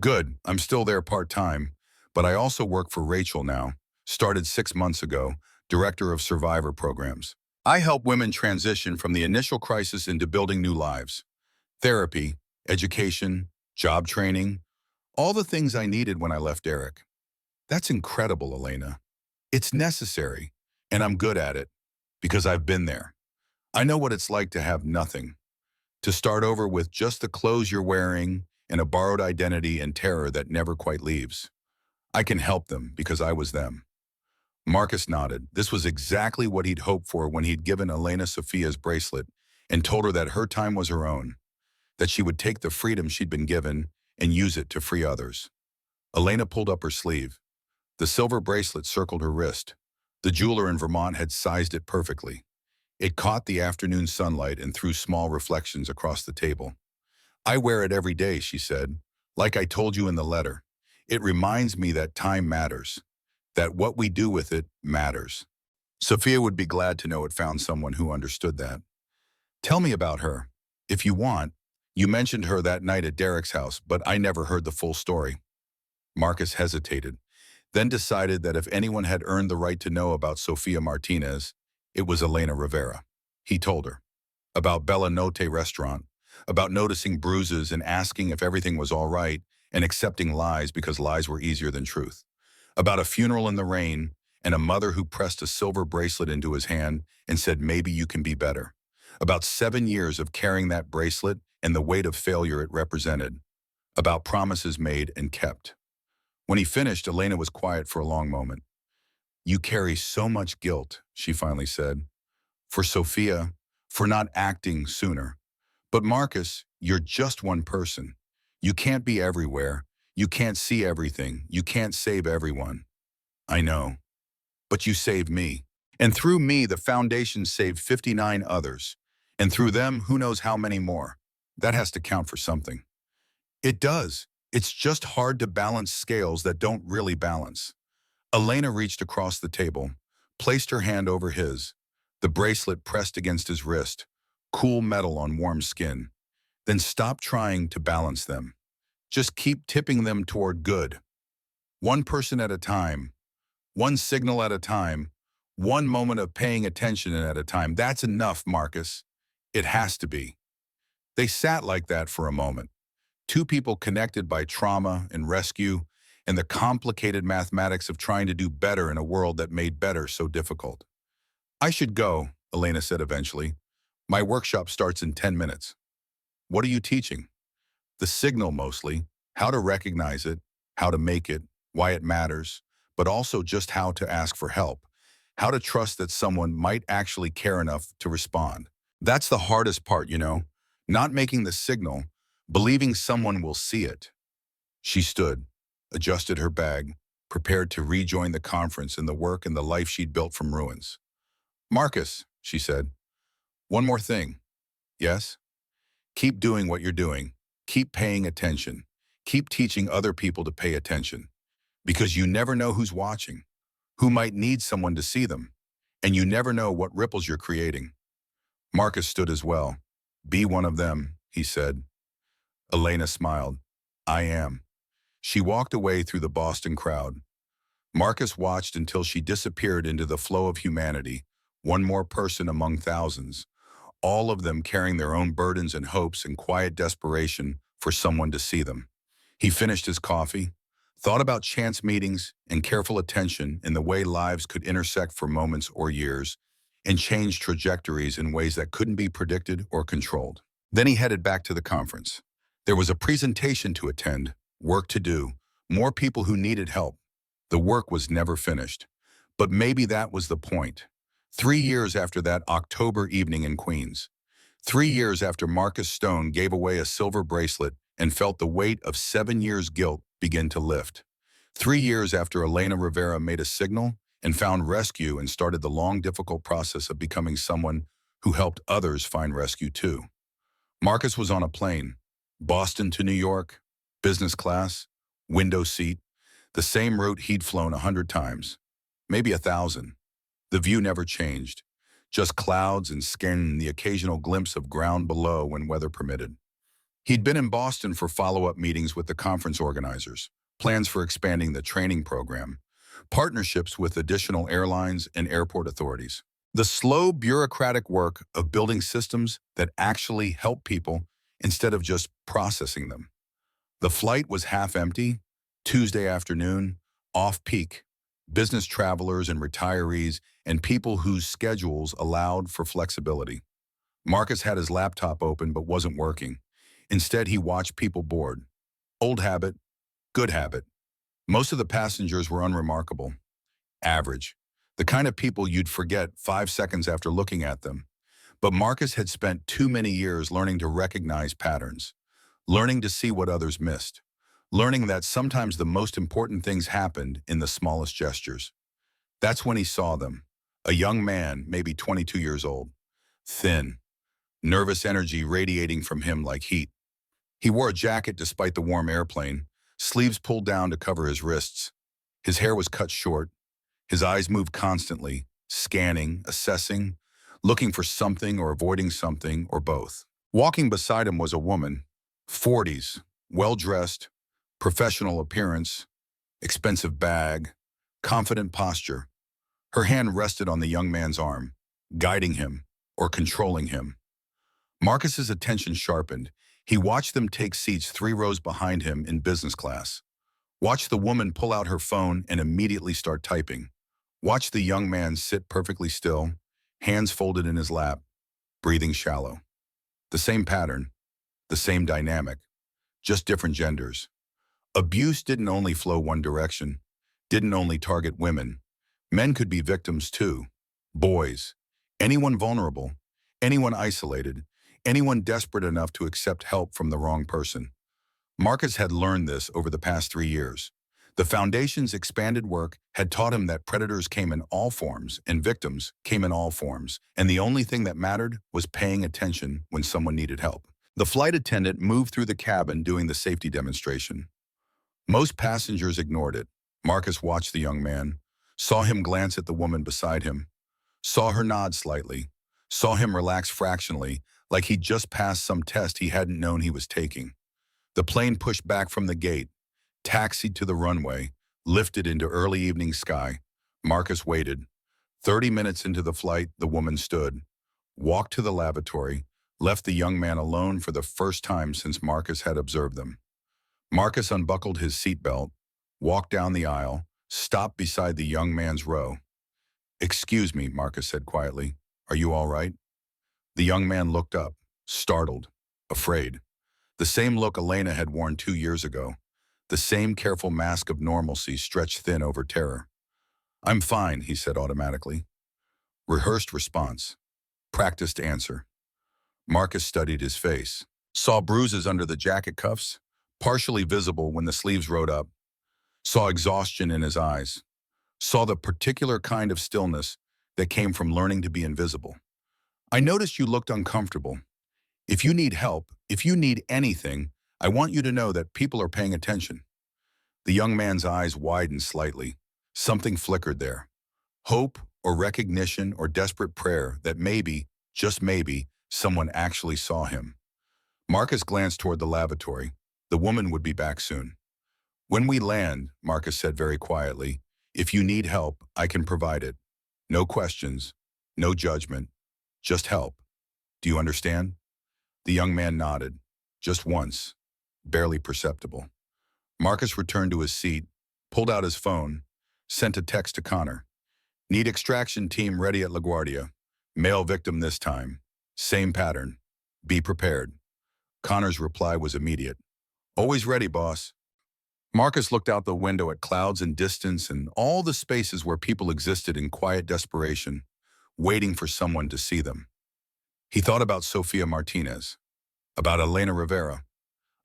Good. I'm still there part-time, but I also work for Rachel now. Started 6 months ago, director of survivor programs. I help women transition from the initial crisis into building new lives. Therapy, education, job training, all the things I needed when I left Derek. That's incredible, Elena. It's necessary, and I'm good at it because I've been there. I know what it's like to have nothing, to start over with just the clothes you're wearing and a borrowed identity and terror that never quite leaves. I can help them because I was them. Marcus nodded. This was exactly what he'd hoped for when he'd given Elena Sophia's bracelet and told her that her time was her own, that she would take the freedom she'd been given and use it to free others. Elena pulled up her sleeve. The silver bracelet circled her wrist. The jeweler in Vermont had sized it perfectly. It caught the afternoon sunlight and threw small reflections across the table. I wear it every day, she said. Like I told you in the letter. It reminds me that time matters, that what we do with it matters. Sophia would be glad to know it found someone who understood that. Tell me about her. If you want, you mentioned her that night at Derek's house, but I never heard the full story. Marcus hesitated, then decided that if anyone had earned the right to know about Sofia Martinez, it was Elena Rivera. He told her about Bella Notte restaurant, about noticing bruises and asking if everything was all right and accepting lies because lies were easier than truth, about a funeral in the rain and a mother who pressed a silver bracelet into his hand and said, maybe you can be better, about 7 years of carrying that bracelet and the weight of failure it represented, about promises made and kept. When he finished, Elena was quiet for a long moment. You carry so much guilt, she finally said. For Sophia, for not acting sooner. But Marcus, you're just one person. You can't be everywhere. You can't see everything. You can't save everyone. I know. But you saved me. And through me, the foundation saved 59 others. And through them, who knows how many more. That has to count for something. It does. It's just hard to balance scales that don't really balance. Elena reached across the table, placed her hand over his, the bracelet pressed against his wrist, cool metal on warm skin. Then stop trying to balance them. Just keep tipping them toward good. One person at a time, one signal at a time, one moment of paying attention at a time. That's enough, Marcus. It has to be. They sat like that for a moment. Two people connected by trauma and rescue and the complicated mathematics of trying to do better in a world that made better so difficult. I should go, Elena said eventually. My workshop starts in 10 minutes. What are you teaching? The signal mostly, how to recognize it, how to make it, why it matters, but also just how to ask for help, how to trust that someone might actually care enough to respond. That's the hardest part, not making the signal, believing someone will see it. She stood, adjusted her bag, prepared to rejoin the conference and the work and the life she'd built from ruins. Marcus, she said, one more thing. Yes? Keep doing what you're doing. Keep paying attention. Keep teaching other people to pay attention. Because you never know who's watching, who might need someone to see them, and you never know what ripples you're creating. Marcus stood as well. Be one of them, he said. Elena smiled. I am. She walked away through the Boston crowd. Marcus watched until she disappeared into the flow of humanity, one more person among thousands, all of them carrying their own burdens and hopes and quiet desperation for someone to see them. He finished his coffee, thought about chance meetings and careful attention in the way lives could intersect for moments or years, and change trajectories in ways that couldn't be predicted or controlled. Then he headed back to the conference. There was a presentation to attend, work to do, more people who needed help. The work was never finished. But maybe that was the point. 3 years after that October evening in Queens. 3 years after Marcus Stone gave away a silver bracelet and felt the weight of 7 years' guilt begin to lift. 3 years after Elena Rivera made a signal and found rescue and started the long, difficult process of becoming someone who helped others find rescue too. Marcus was on a plane, Boston to New York, business class, window seat, the same route he'd flown 100 times, maybe 1,000. The view never changed, just clouds and skin and the occasional glimpse of ground below when weather permitted. He'd been in Boston for follow-up meetings with the conference organizers, plans for expanding the training program, partnerships with additional airlines and airport authorities. The slow bureaucratic work of building systems that actually help people instead of just processing them. The flight was half empty, Tuesday afternoon, off-peak, business travelers and retirees, and people whose schedules allowed for flexibility. Marcus had his laptop open but wasn't working. Instead, he watched people board. Old habit, good habit. Most of the passengers were unremarkable, average, the kind of people you'd forget 5 seconds after looking at them. But Marcus had spent too many years learning to recognize patterns, learning to see what others missed, learning that sometimes the most important things happened in the smallest gestures. That's when he saw them. A young man, maybe 22 years old, thin, nervous energy radiating from him like heat. He wore a jacket despite the warm airplane, sleeves pulled down to cover his wrists. His hair was cut short. His eyes moved constantly, scanning, assessing, looking for something or avoiding something or both. Walking beside him was a woman, 40s, well-dressed, professional appearance, expensive bag, confident posture. Her hand rested on the young man's arm, guiding him or controlling him. Marcus's attention sharpened. He watched them take seats 3 rows behind him in business class. Watched the woman pull out her phone and immediately start typing. Watched the young man sit perfectly still, hands folded in his lap, breathing shallow. The same pattern, the same dynamic, just different genders. Abuse didn't only flow one direction, didn't only target women. Men could be victims too. Boys, anyone vulnerable, anyone isolated, anyone desperate enough to accept help from the wrong person. Marcus had learned this over the past 3 years. The Foundation's expanded work had taught him that predators came in all forms and victims came in all forms, and the only thing that mattered was paying attention when someone needed help. The flight attendant moved through the cabin doing the safety demonstration. Most passengers ignored it. Marcus watched the young man, saw him glance at the woman beside him, saw her nod slightly, saw him relax fractionally, like he'd just passed some test he hadn't known he was taking. The plane pushed back from the gate, taxied to the runway, lifted into early evening sky. Marcus waited. 30 minutes into the flight, the woman stood, walked to the lavatory, left the young man alone for the first time since Marcus had observed them. Marcus unbuckled his seatbelt, walked down the aisle, stopped beside the young man's row. "Excuse me," Marcus said quietly. "Are you all right?" The young man looked up, startled, afraid. The same look Elena had worn 2 years ago. The same careful mask of normalcy stretched thin over terror. "I'm fine," he said automatically. Rehearsed response. Practiced answer. Marcus studied his face. Saw bruises under the jacket cuffs, partially visible when the sleeves rode up. Saw exhaustion in his eyes. Saw the particular kind of stillness that came from learning to be invisible. "I noticed you looked uncomfortable. If you need help, if you need anything, I want you to know that people are paying attention." The young man's eyes widened slightly. Something flickered there. Hope or recognition or desperate prayer that maybe, just maybe, someone actually saw him. Marcus glanced toward the lavatory. The woman would be back soon. "When we land," Marcus said very quietly, "if you need help, I can provide it. No questions, no judgment, just help. Do you understand?" The young man nodded, just once, barely perceptible. Marcus returned to his seat, pulled out his phone, sent a text to Connor. "Need extraction team ready at LaGuardia. Male victim this time. Same pattern. Be prepared." Connor's reply was immediate. "Always ready, boss." Marcus looked out the window at clouds and distance and all the spaces where people existed in quiet desperation, waiting for someone to see them. He thought about Sofia Martinez, about Elena Rivera,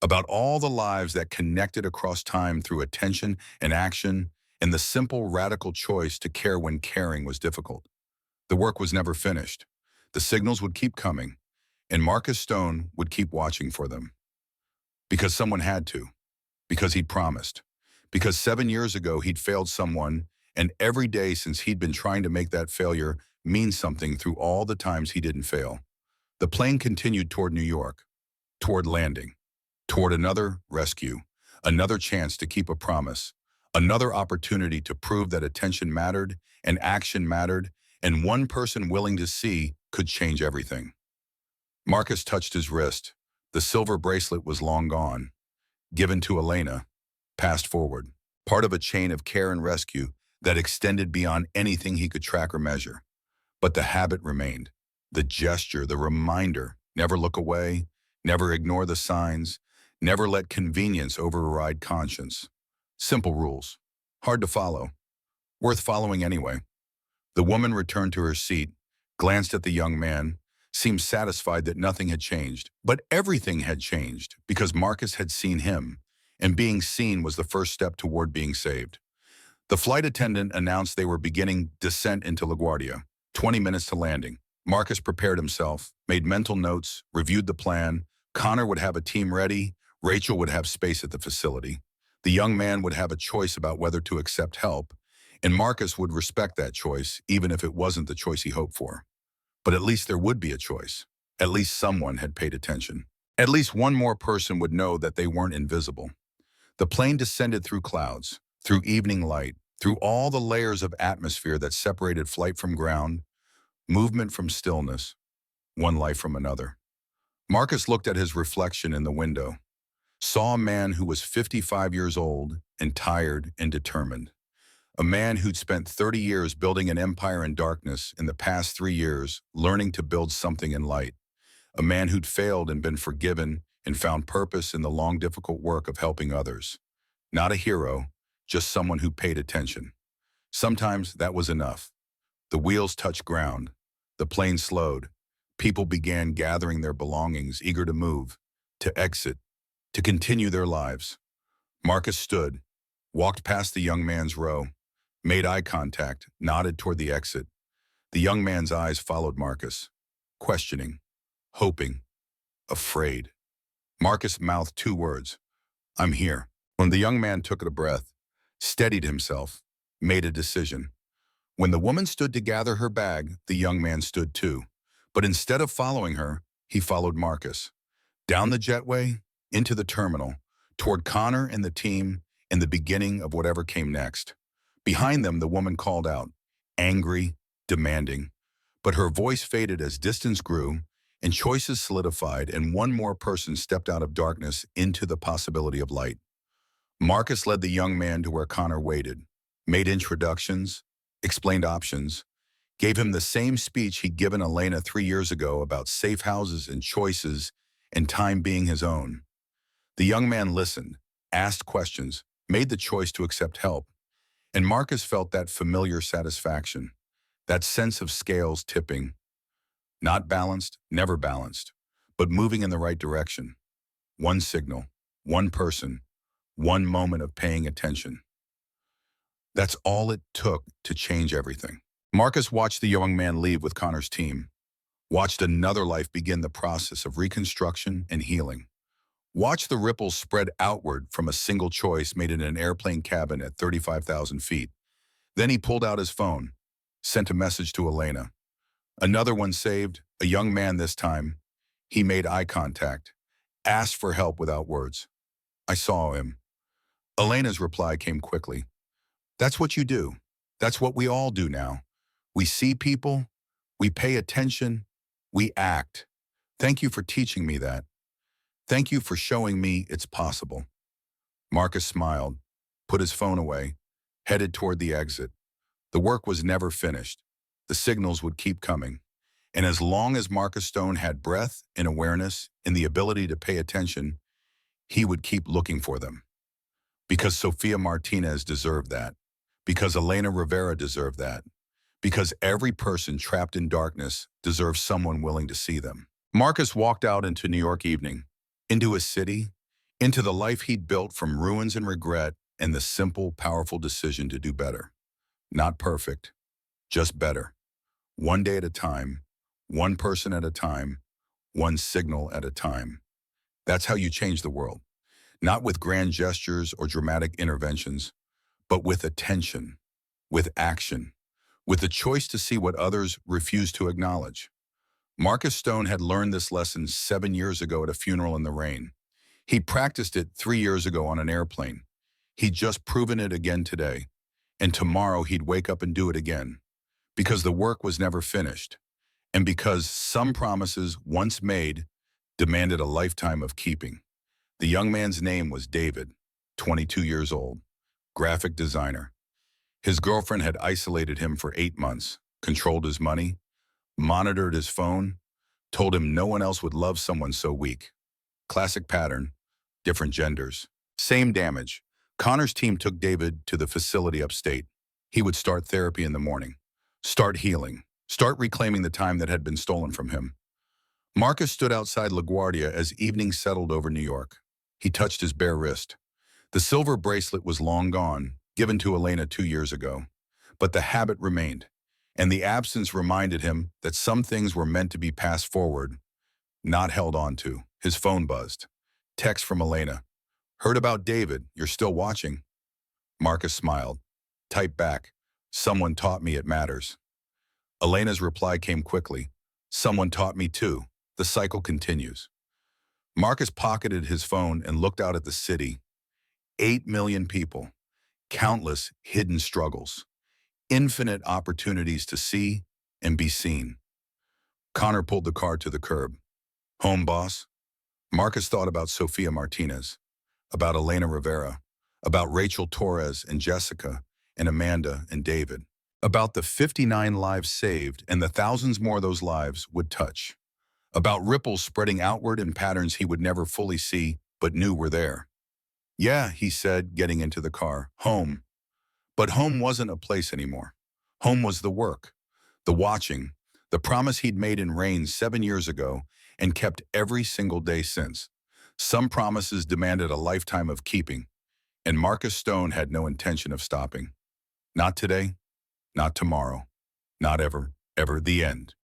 about all the lives that connected across time through attention and action and the simple, radical choice to care when caring was difficult. The work was never finished. The signals would keep coming, and Marcus Stone would keep watching for them. Because someone had to. Because he'd promised. Because 7 years ago he'd failed someone, and every day since he'd been trying to make that failure mean something through all the times he didn't fail. The plane continued toward New York, toward landing, toward another rescue, another chance to keep a promise, another opportunity to prove that attention mattered and action mattered, and one person willing to see could change everything. Marcus touched his wrist. The silver bracelet was long gone. Given to Elena, passed forward. part of a chain of care and rescue that extended beyond anything he could track or measure. But the habit remained. The gesture, the reminder, never look away, never ignore the signs, never let convenience override conscience. Simple rules. Hard to follow. Worth following anyway. The woman returned to her seat, glanced at the young man, seemed satisfied that nothing had changed. But everything had changed because Marcus had seen him, and being seen was the first step toward being saved. The flight attendant announced they were beginning descent into LaGuardia, 20 minutes to landing. Marcus prepared himself, made mental notes, reviewed the plan. Connor would have a team ready. Rachel would have space at the facility. The young man would have a choice about whether to accept help, and Marcus would respect that choice, even if it wasn't the choice he hoped for. But at least there would be a choice. At least someone had paid attention. At least one more person would know that they weren't invisible. The plane descended through clouds, through evening light, through all the layers of atmosphere that separated flight from ground, movement from stillness, one life from another. Marcus looked at his reflection in the window, saw a man who was 55 years old and tired and determined. A man who'd spent 30 years building an empire in darkness, in the past 3 years learning to build something in light. A man who'd failed and been forgiven and found purpose in the long, difficult work of helping others. Not a hero, just someone who paid attention. Sometimes that was enough. The wheels touched ground. The plane slowed. People began gathering their belongings, eager to move, to exit, to continue their lives. Marcus stood, walked past the young man's row, made eye contact, nodded toward the exit. The young man's eyes followed Marcus, questioning, hoping, afraid. Marcus mouthed 2 words, "I'm here." When the young man took a breath, steadied himself, made a decision. When the woman stood to gather her bag, the young man stood too. But instead of following her, he followed Marcus. Down the jetway, into the terminal, toward Connor and the team, and the beginning of whatever came next. Behind them, the woman called out, angry, demanding. But her voice faded as distance grew, and choices solidified, and one more person stepped out of darkness into the possibility of light. Marcus led the young man to where Connor waited, made introductions, explained options, gave him the same speech he'd given Elena 3 years ago about safe houses and choices and time being his own. The young man listened, asked questions, made the choice to accept help. And Marcus felt that familiar satisfaction, that sense of scales tipping. Not balanced, never balanced, but moving in the right direction. One signal, one person, one moment of paying attention. That's all it took to change everything. Marcus watched the young man leave with Connor's team, watched another life begin the process of reconstruction and healing. Watched the ripples spread outward from a single choice made in an airplane cabin at 35,000 feet. Then he pulled out his phone, sent a message to Elena. Another one saved, a young man this time. He made eye contact, asked for help without words. I saw him. Elena's reply came quickly. That's what you do. That's what we all do now. We see people, we pay attention, we act. Thank you for teaching me that. Thank you for showing me it's possible. Marcus smiled, put his phone away, headed toward the exit. The work was never finished. The signals would keep coming. And as long as Marcus Stone had breath and awareness and the ability to pay attention, he would keep looking for them. Because Sofia Martinez deserved that. Because Elena Rivera deserved that. Because every person trapped in darkness deserves someone willing to see them. Marcus walked out into New York evening, into his city, into the life he'd built from ruins and regret and the simple, powerful decision to do better. Not perfect, just better. One day at a time, one person at a time, one signal at a time. That's how you change the world. Not with grand gestures or dramatic interventions, but with attention, with action, with the choice to see what others refuse to acknowledge. Marcus Stone had learned this lesson 7 years ago at a funeral in the rain. He practiced it 3 years ago on an airplane. He'd just proven it again today. And tomorrow he'd wake up and do it again. Because the work was never finished. And because some promises once made demanded a lifetime of keeping. The young man's name was David, 22 years old. graphic designer. His girlfriend had isolated him for 8 months, controlled his money, monitored his phone, told him no one else would love someone so weak. Classic pattern, different genders. Same damage. Connor's team took David to the facility upstate. He would start therapy in the morning, start healing, start reclaiming the time that had been stolen from him. Marcus stood outside LaGuardia as evening settled over New York. He touched his bare wrist. The silver bracelet was long gone, given to Elena 2 years ago. But the habit remained, and the absence reminded him that some things were meant to be passed forward, not held on to. His phone buzzed. Text from Elena. Heard about David, you're still watching. Marcus smiled. Typed back. Someone taught me it matters. Elena's reply came quickly. Someone taught me too. The cycle continues. Marcus pocketed his phone and looked out at the city. 8 million people. Countless hidden struggles. Infinite opportunities to see and be seen. Connor pulled the car to the curb. Home, boss? Marcus thought about Sofia Martinez, about Elena Rivera, about Rachel Torres and Jessica and Amanda and David, about the 59 lives saved and the thousands more those lives would touch, about ripples spreading outward in patterns he would never fully see but knew were there. Yeah, he said, getting into the car. Home. But home wasn't a place anymore. Home was the work, the watching, the promise he'd made in rain 7 years ago and kept every single day since. Some promises demanded a lifetime of keeping, and Marcus Stone had no intention of stopping. Not today, not tomorrow, not ever, ever the end.